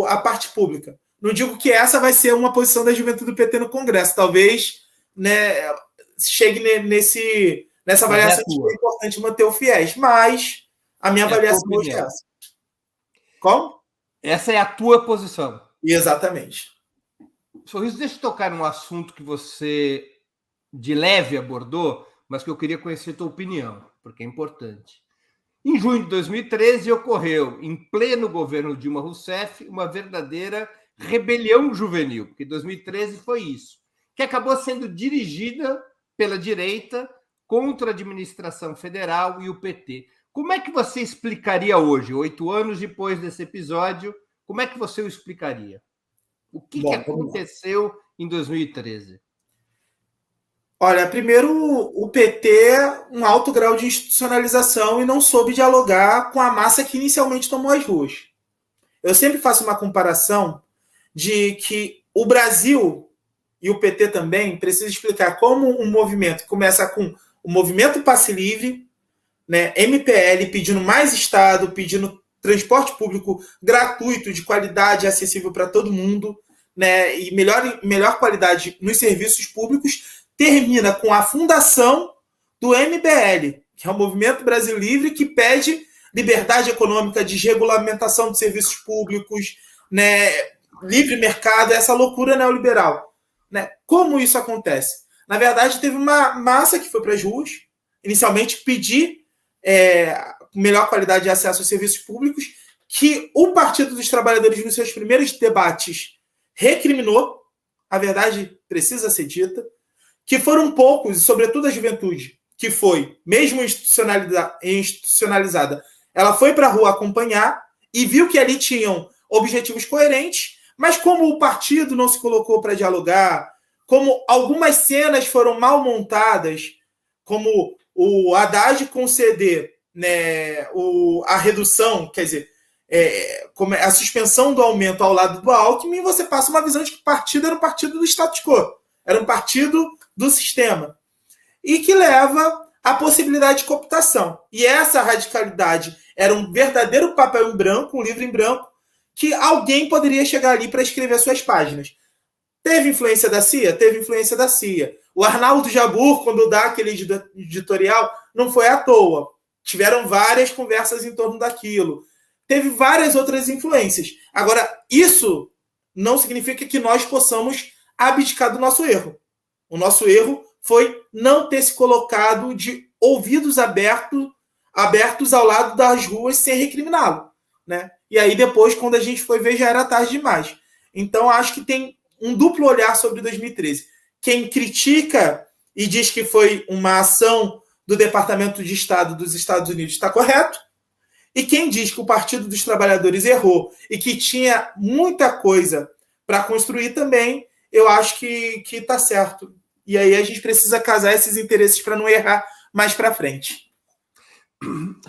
a parte pública. Não digo que essa vai ser uma posição da Juventude do PT no Congresso. Talvez, né, chegue nessa avaliação que é importante manter o FIES. Mas a minha avaliação hoje é essa. Como? Essa é a tua posição. Exatamente. Sorriso, deixa eu tocar num assunto que você de leve abordou, mas que eu queria conhecer a tua opinião, porque é importante. Em junho de 2013, ocorreu, em pleno governo Dilma Rousseff, uma verdadeira rebelião juvenil, porque 2013 foi isso, que acabou sendo dirigida pela direita contra a administração federal e o PT. Como é que você explicaria hoje, 8 anos depois desse episódio, como é que você o explicaria? O que aconteceu em 2013? Olha, primeiro, o PT, um alto grau de institucionalização e não soube dialogar com a massa que inicialmente tomou as ruas. Eu sempre faço uma comparação de que o Brasil e o PT também precisa explicar como um movimento começa com o movimento Passe Livre, né, MPL pedindo mais Estado, pedindo transporte público gratuito, de qualidade, acessível para todo mundo, né, e melhor qualidade nos serviços públicos, termina com a fundação do MBL, que é o Movimento Brasil Livre, que pede liberdade econômica, desregulamentação de serviços públicos, né, livre mercado, essa loucura neoliberal. Né? Como isso acontece? Na verdade, teve uma massa que foi para as ruas, inicialmente pedir melhor qualidade de acesso aos serviços públicos, que o Partido dos Trabalhadores, nos seus primeiros debates, recriminou, a verdade precisa ser dita, que foram poucos, e sobretudo a juventude, que foi, mesmo institucionalizada, ela foi para a rua acompanhar e viu que ali tinham objetivos coerentes, mas como o partido não se colocou para dialogar, como algumas cenas foram mal montadas, como o Haddad conceder, né, a redução, quer dizer, a suspensão do aumento ao lado do Alckmin, você passa uma visão de que o partido era um partido do status quo, era um partido do sistema, e que leva à possibilidade de cooptação. E essa radicalidade era um verdadeiro papel em branco, um livro em branco, que alguém poderia chegar ali para escrever suas páginas. Teve influência da CIA? Teve influência da CIA. O Arnaldo Jabbour, quando dá aquele editorial, não foi à toa. Tiveram várias conversas em torno daquilo. Teve várias outras influências. Agora, isso não significa que nós possamos abdicar do nosso erro. O nosso erro foi não ter se colocado de ouvidos abertos ao lado das ruas sem recriminá-lo, né? E aí depois, quando a gente foi ver, já era tarde demais. Então, acho que tem um duplo olhar sobre 2013. Quem critica e diz que foi uma ação do Departamento de Estado dos Estados Unidos está correto, e quem diz que o Partido dos Trabalhadores errou e que tinha muita coisa para construir também, eu acho que está certo. E aí a gente precisa casar esses interesses para não errar mais para frente.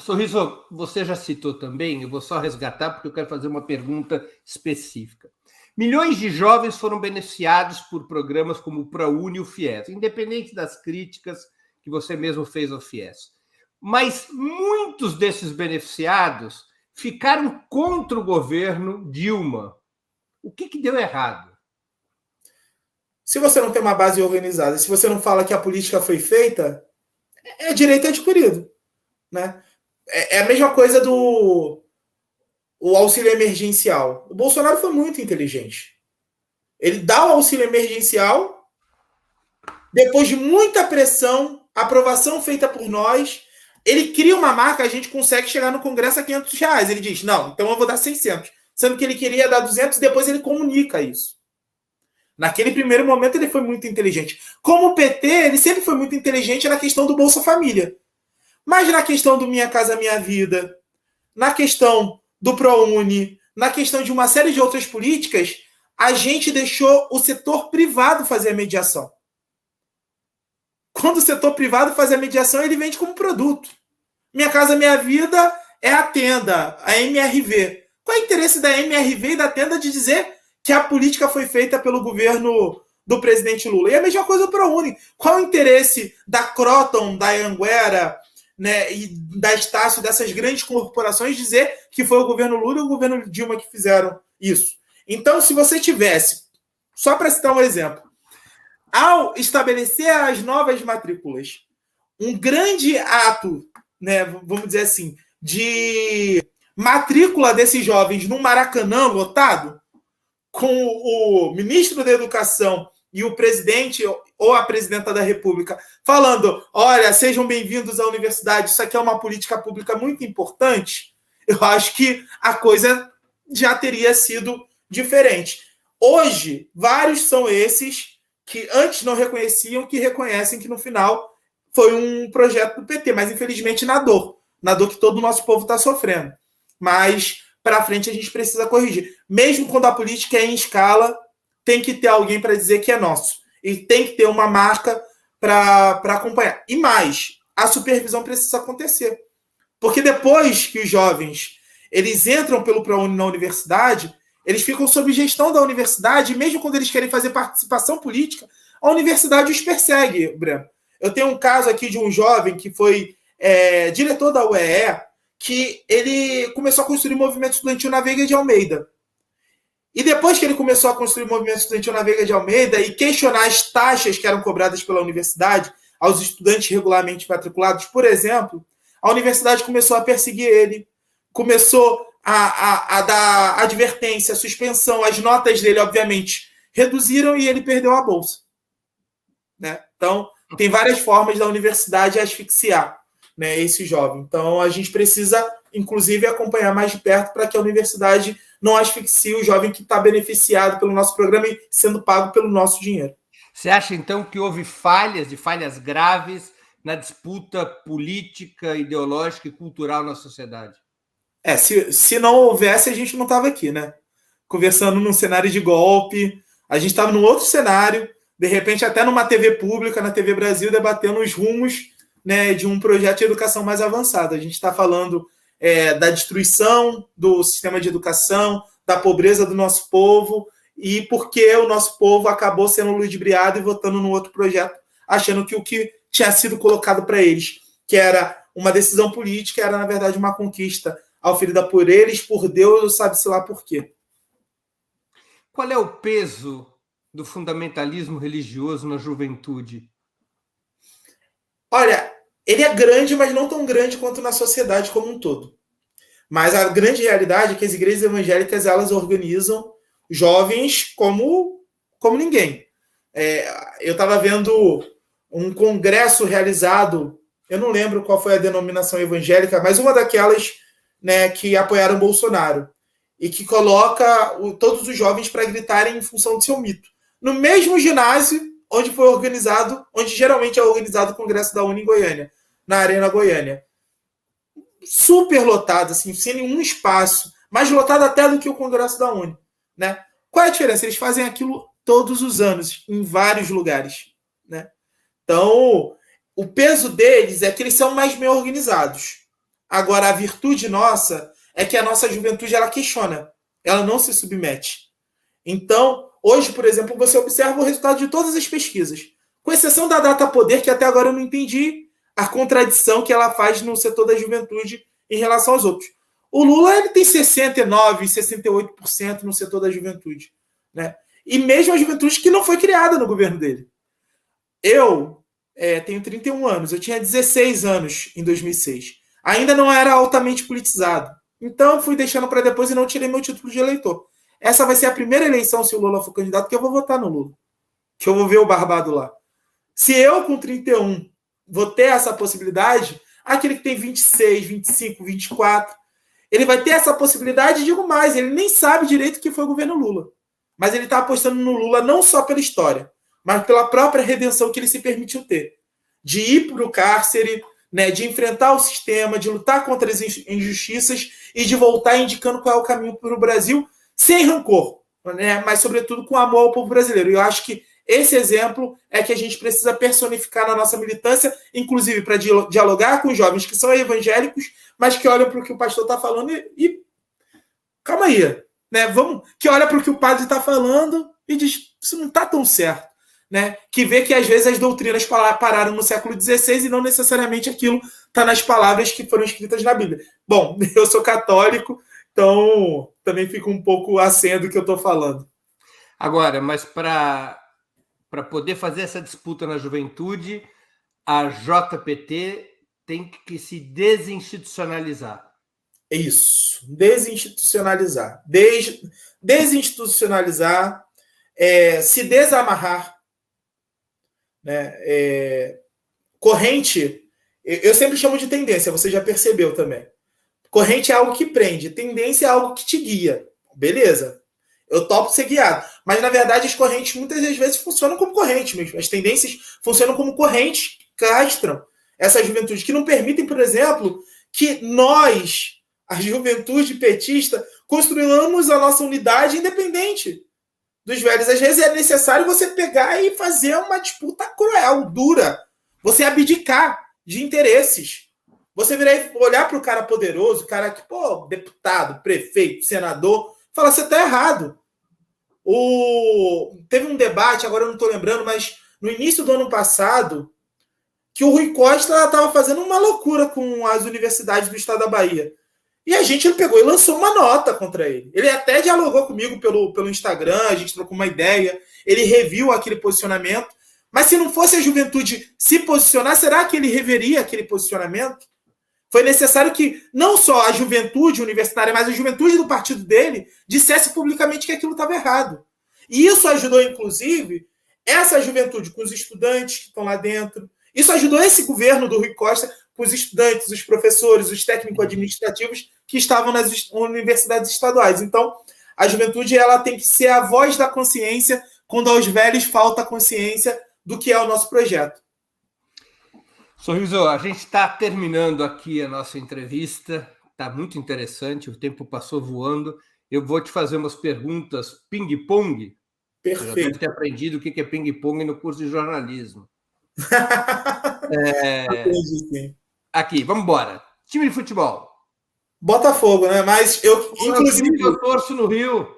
Sorriso, você já citou também, eu vou só resgatar porque eu quero fazer uma pergunta específica. Milhões de jovens foram beneficiados por programas como o ProUni e o FIES, independente das críticas que você mesmo fez ao FIES. Mas muitos desses beneficiados ficaram contra o governo Dilma. O que deu errado? Se você não tem uma base organizada, se você não fala que a política foi feita, é direito adquirido, né? É a mesma coisa do auxílio emergencial. O Bolsonaro foi muito inteligente. Ele dá o auxílio emergencial, depois de muita pressão, aprovação feita por nós, ele cria uma marca, a gente consegue chegar no Congresso a R$500. Ele diz, não, então eu vou dar 600. Sendo que ele queria dar 200, depois ele comunica isso. Naquele primeiro momento ele foi muito inteligente. Como o PT, ele sempre foi muito inteligente na questão do Bolsa Família. Mas na questão do Minha Casa Minha Vida, na questão do ProUni, na questão de uma série de outras políticas, a gente deixou o setor privado fazer a mediação. Quando o setor privado faz a mediação, ele vende como produto. Minha Casa Minha Vida é a tenda, a MRV. Qual é o interesse da MRV e da tenda de dizer que a política foi feita pelo governo do presidente Lula? E a mesma coisa do ProUni. Qual é o interesse da Croton, da Anhanguera, né, e da Estácio, dessas grandes corporações, dizer que foi o governo Lula e o governo Dilma que fizeram isso? Então, se você tivesse, só para citar um exemplo, ao estabelecer as novas matrículas, um grande ato, né, vamos dizer assim, de matrícula desses jovens no Maracanã lotado, com o ministro da Educação e o presidente ou a presidenta da República falando, olha, sejam bem-vindos à universidade, isso aqui é uma política pública muito importante, eu acho que a coisa já teria sido diferente. Hoje, vários são esses que antes não reconheciam, que reconhecem que no final foi um projeto do PT, mas infelizmente na dor que todo o nosso povo está sofrendo. Mas para frente a gente precisa corrigir. Mesmo quando a política é em escala, tem que ter alguém para dizer que é nosso. E tem que ter uma marca para acompanhar. E mais, a supervisão precisa acontecer. Porque depois que os jovens eles entram pelo ProUni na universidade, eles ficam sob gestão da universidade, e mesmo quando eles querem fazer participação política, a universidade os persegue, Breno. Eu tenho um caso aqui de um jovem que foi diretor da UEE, que ele começou a construir o movimento estudantil na Veiga de Almeida. E depois que ele começou a construir o movimento estudantil na Veiga de Almeida e questionar as taxas que eram cobradas pela universidade aos estudantes regularmente matriculados, por exemplo, a universidade começou a perseguir ele, começou a dar advertência, suspensão, as notas dele, obviamente, reduziram e ele perdeu a bolsa. Né? Então, tem várias formas da universidade asfixiar, né, esse jovem. Então, a gente precisa, inclusive, acompanhar mais de perto para que a universidade não asfixie o jovem que está beneficiado pelo nosso programa e sendo pago pelo nosso dinheiro. Você acha, então, que houve falhas graves na disputa política, ideológica e cultural na sociedade? Se não houvesse, a gente não estava aqui, né? Conversando num cenário de golpe, a gente estava num outro cenário, de repente até numa TV pública, na TV Brasil, debatendo os rumos, né, de um projeto de educação mais avançado. A gente está falando da destruição do sistema de educação, da pobreza do nosso povo, e porque o nosso povo acabou sendo ludibriado e votando no outro projeto, achando que o que tinha sido colocado para eles, que era uma decisão política, era, na verdade, uma conquista auferida por eles, por Deus, sabe-se lá por quê. Qual é o peso do fundamentalismo religioso na juventude? Olha, ele é grande, mas não tão grande quanto na sociedade como um todo. Mas a grande realidade é que as igrejas evangélicas, elas organizam jovens como ninguém. Eu estava vendo um congresso realizado, eu não lembro qual foi a denominação evangélica, mas uma daquelas, né, que apoiaram Bolsonaro e que coloca todos os jovens para gritarem em função do seu mito. No mesmo ginásio onde foi organizado, onde geralmente é organizado o Congresso da UNE em Goiânia, na Arena Goiânia. Super lotado, assim, sem nenhum espaço, mais lotado até do que o Congresso da UNE, né? Qual é a diferença? Eles fazem aquilo todos os anos, em vários lugares, né? Então, o peso deles é que eles são mais bem organizados. Agora, a virtude nossa é que a nossa juventude, ela questiona, ela não se submete. Então, hoje, por exemplo, você observa o resultado de todas as pesquisas, com exceção da Data Poder, que até agora eu não entendi a contradição que ela faz no setor da juventude em relação aos outros. O Lula, ele tem 69%, 68% no setor da juventude, né? E mesmo a juventude que não foi criada no governo dele. Eu tenho 31 anos, eu tinha 16 anos em 2006. Ainda não era altamente politizado. Então, fui deixando para depois e não tirei meu título de eleitor. Essa vai ser a primeira eleição, se o Lula for candidato, que eu vou votar no Lula. Que eu vou ver o barbado lá. Se eu, com 31, vou ter essa possibilidade, aquele que tem 26, 25, 24, ele vai ter essa possibilidade, digo mais, ele nem sabe direito o que foi o governo Lula. Mas ele está apostando no Lula não só pela história, mas pela própria redenção que ele se permitiu ter. De ir para o cárcere, né, de enfrentar o sistema, de lutar contra as injustiças e de voltar indicando qual é o caminho para o Brasil, sem rancor, né, mas sobretudo com amor ao povo brasileiro. E eu acho que esse exemplo é que a gente precisa personificar na nossa militância, inclusive para dialogar com os jovens que são evangélicos, mas que olham para o que o pastor está falando e calma aí, né? Que olha para o que o padre está falando e diz, isso não está tão certo, né? Que vê que às vezes as doutrinas pararam no século XVI e não necessariamente aquilo está nas palavras que foram escritas na Bíblia. Bom, eu sou católico, então também fico um pouco acém do que eu estou falando. Agora, mas para poder fazer essa disputa na juventude, a JPT tem que se desinstitucionalizar. Isso, desinstitucionalizar. Desinstitucionalizar, se desamarrar. Né? Corrente, eu sempre chamo de tendência, você já percebeu também. Corrente é algo que prende, tendência é algo que te guia. Beleza, eu topo ser guiado. Mas, na verdade, as correntes muitas das vezes funcionam como corrente mesmo. As tendências funcionam como correntes que castram essa juventude, que não permitem, por exemplo, que nós, a juventude petista, construímos a nossa unidade independente dos velhos. Às vezes é necessário você pegar e fazer uma disputa cruel, dura. Você abdicar de interesses. Você virar e olhar para o cara poderoso, o cara que, deputado, prefeito, senador, fala, você está errado. Teve um debate, agora eu não estou lembrando, mas no início do ano passado, que o Rui Costa estava fazendo uma loucura com as universidades do estado da Bahia. E ele pegou e lançou uma nota contra ele. Ele até dialogou comigo pelo Instagram, a gente trocou uma ideia, ele reviu aquele posicionamento, mas se não fosse a juventude se posicionar, será que ele reveria aquele posicionamento? Foi necessário que não só a juventude universitária, mas a juventude do partido dele dissesse publicamente que aquilo estava errado. E isso ajudou, inclusive, essa juventude com os estudantes que estão lá dentro. Isso ajudou esse governo do Rui Costa com os estudantes, os professores, os técnico-administrativos que estavam nas universidades estaduais. Então, a juventude ela tem que ser a voz da consciência quando aos velhos falta a consciência do que é o nosso projeto. Sorriso, a gente está terminando aqui a nossa entrevista. Está muito interessante, o tempo passou voando. Eu vou te fazer umas perguntas ping-pong. Perfeito. Você já deve ter aprendido o que é ping-pong no curso de jornalismo. Aqui, vamos embora. Time de futebol. Botafogo, né? Mas eu, inclusive... Eu torço no Rio.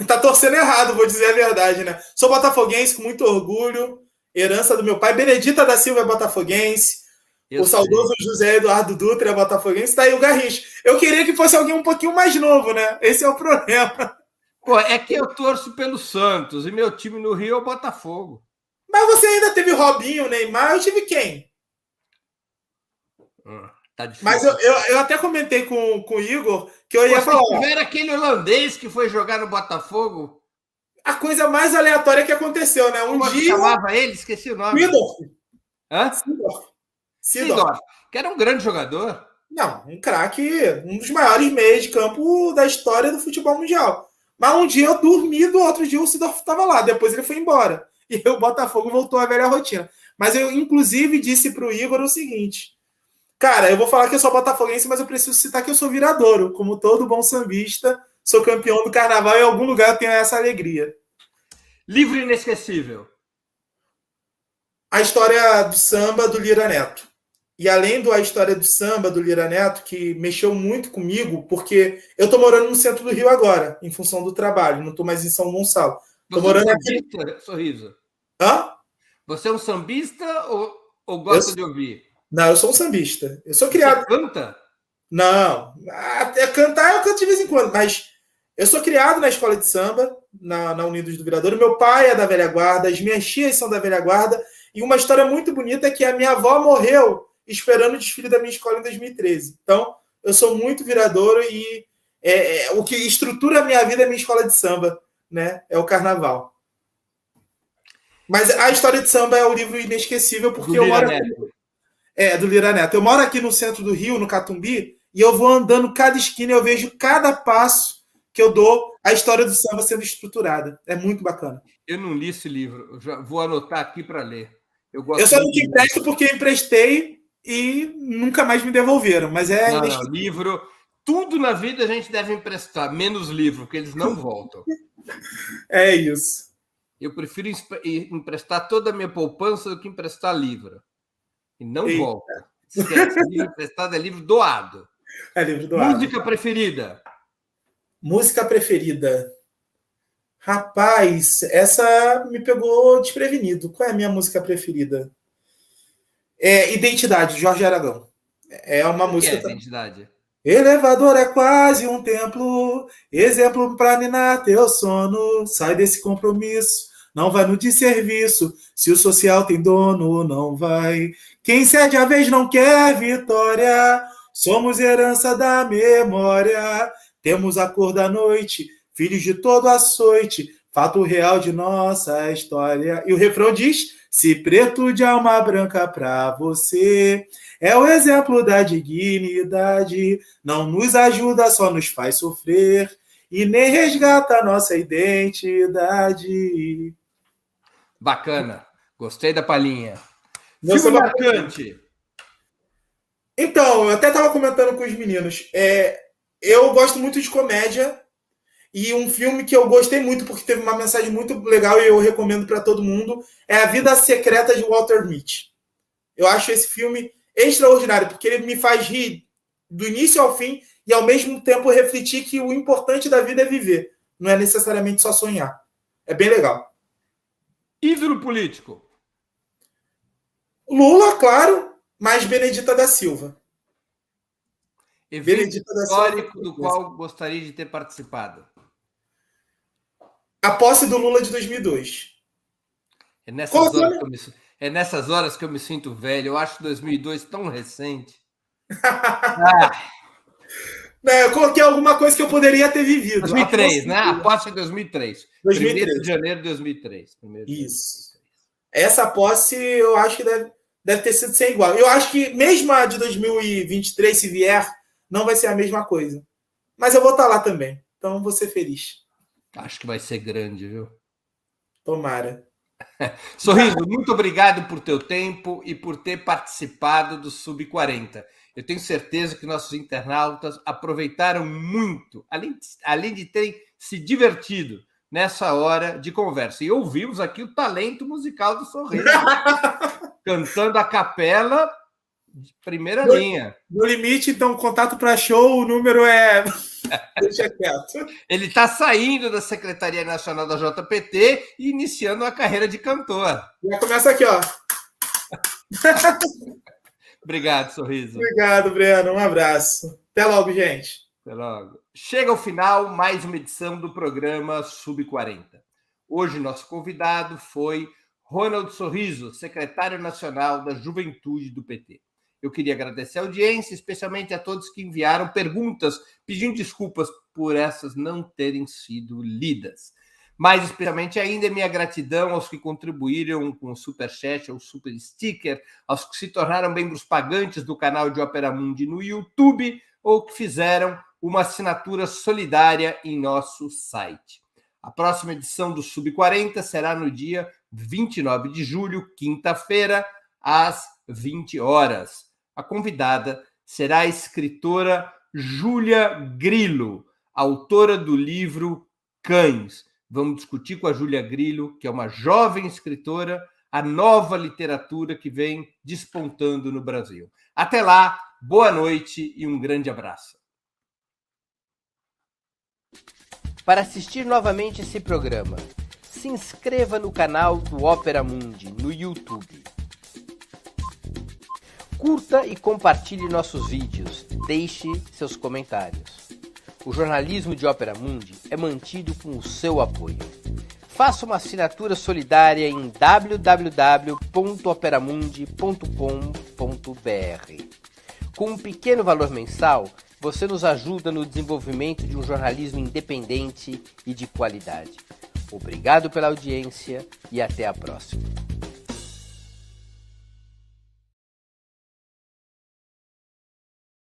Tá torcendo errado, vou dizer a verdade, né? Sou botafoguense com muito orgulho, herança do meu pai. Benedita da Silva é botafoguense. O saudoso José Eduardo Dutra, botafoguense, tá aí o Garrincha. Eu queria que fosse alguém um pouquinho mais novo, né? Esse é o problema. Pô, é que eu torço pelo Santos e meu time no Rio é o Botafogo. Mas você ainda teve Robinho, Neymar, eu tive quem? Tá difícil. Mas eu até comentei com o Igor que eu ia falar. Se tiver aquele holandês que foi jogar no Botafogo. A coisa mais aleatória que aconteceu, né? Como dia. Chamava ele? Esqueci o nome. Sidorf. Hã? Sidorf. Que era um grande jogador. Não, um craque, um dos maiores meios de campo da história do futebol mundial. Mas um dia eu dormi, do outro dia o Sidorf estava lá, depois ele foi embora. E o Botafogo voltou à velha rotina. Mas eu, inclusive, disse para o Igor o seguinte: cara, eu vou falar que eu sou botafoguense, mas eu preciso citar que eu sou viradouro. Como todo bom sambista, sou campeão do carnaval e em algum lugar eu tenho essa alegria. Livro inesquecível. A história do samba do Lira Neto. E além da história do samba do Lira Neto, que mexeu muito comigo, porque eu estou morando no centro do Rio agora, em função do trabalho, não estou mais em São Gonçalo. Estou morando aqui. Sorriso. Hã? Você é um sambista ou gosta de ouvir? Não, eu sou um sambista. Eu sou criado. Você canta? Não. Até cantar eu canto de vez em quando, mas eu sou criado na escola de samba, na Unidos do Viradouro. Meu pai é da velha guarda, as minhas tias são da velha guarda, e uma história muito bonita é que a minha avó morreu esperando o desfile da minha escola em 2013. Então, eu sou muito viradouro e o que estrutura a minha vida é a minha escola de samba, né? É o carnaval. Mas a história de samba é o livro inesquecível, porque eu moro aqui. Do Lira Neto. Eu moro aqui no centro do Rio, no Catumbi, e eu vou andando cada esquina e eu vejo cada passo que eu dou a história do samba sendo estruturada. É muito bacana. Eu não li esse livro, eu já vou anotar aqui para ler. Eu só não te empresto porque eu emprestei e nunca mais me devolveram. Mas não, livro, tudo na vida a gente deve emprestar, menos livro, porque eles não voltam. É isso. Eu prefiro emprestar toda a minha poupança do que emprestar livro. E não volta. Esquece, livro emprestado é livro doado. É livro doado. Música preferida? Música preferida. Rapaz, essa me pegou desprevenido. Qual é a minha música preferida? Identidade, Jorge Aragão. É uma música. O que é Identidade? Elevador é quase um templo, exemplo para ninar teu sono. Sai desse compromisso, não vai no desserviço. Se o social tem dono, não vai. Quem cede a vez não quer vitória. Somos herança da memória. Temos a cor da noite, filhos de todo açoite, fato real de nossa história. E o refrão diz: se preto de alma branca pra você, é o exemplo da dignidade, não nos ajuda, só nos faz sofrer, e nem resgata a nossa identidade. Bacana, gostei da palhinha. Filme marcante. Então, eu até estava comentando com os meninos, eu gosto muito de comédia, e um filme que eu gostei muito, porque teve uma mensagem muito legal e eu recomendo para todo mundo, é A Vida Secreta de Walter Mitty. Eu acho esse filme extraordinário, porque ele me faz rir do início ao fim e, ao mesmo tempo, refletir que o importante da vida é viver. Não é necessariamente só sonhar. É bem legal. Ídolo político? Lula, claro, mas Benedita da Silva. Evento histórico do qual gostaria de ter participado? A posse do Lula de 2002. É nessas horas que eu me sinto velho. Eu acho 2002 tão recente. Eu coloquei alguma coisa que eu poderia ter vivido. 2003, né? A posse de 2003. 2003. 1º de janeiro de 2003. Isso. Essa posse eu acho que deve ter sido sem igual. Eu acho que mesmo a de 2023, se vier, não vai ser a mesma coisa. Mas eu vou estar lá também. Então vou ser feliz. Acho que vai ser grande, viu? Tomara. Sorriso, muito obrigado por teu tempo e por ter participado do Sub-40. Eu tenho certeza que nossos internautas aproveitaram muito, além de terem se divertido nessa hora de conversa. E ouvimos aqui o talento musical do Sorriso, cantando a capela de primeira linha. No limite, então, contato para show, o número é... Deixa quieto. Ele está saindo da Secretaria Nacional da JPT e iniciando uma carreira de cantor. Já começa aqui, ó. Obrigado, Sorriso. Obrigado, Breno. Um abraço. Até logo, gente. Até logo. Chega ao final mais uma edição do programa Sub-40. Hoje, nosso convidado foi Ronald Sorriso, secretário nacional da Juventude do PT. Eu queria agradecer a audiência, especialmente a todos que enviaram perguntas, pedindo desculpas por essas não terem sido lidas. Mais especialmente ainda, minha gratidão aos que contribuíram com o Superchat ou Super Sticker, aos que se tornaram membros pagantes do canal de Ópera Mundi no YouTube ou que fizeram uma assinatura solidária em nosso site. A próxima edição do Sub-40 será no dia 29 de julho, quinta-feira, às 20 horas. A convidada será a escritora Júlia Grillo, autora do livro Cães. Vamos discutir com a Júlia Grillo, que é uma jovem escritora, a nova literatura que vem despontando no Brasil. Até lá, boa noite e um grande abraço. Para assistir novamente esse programa, se inscreva no canal do Ópera Mundi no YouTube. Curta e compartilhe nossos vídeos. Deixe seus comentários. O jornalismo de Ópera Mundi é mantido com o seu apoio. Faça uma assinatura solidária em www.operamundi.com.br. Com um pequeno valor mensal, você nos ajuda no desenvolvimento de um jornalismo independente e de qualidade. Obrigado pela audiência e até a próxima.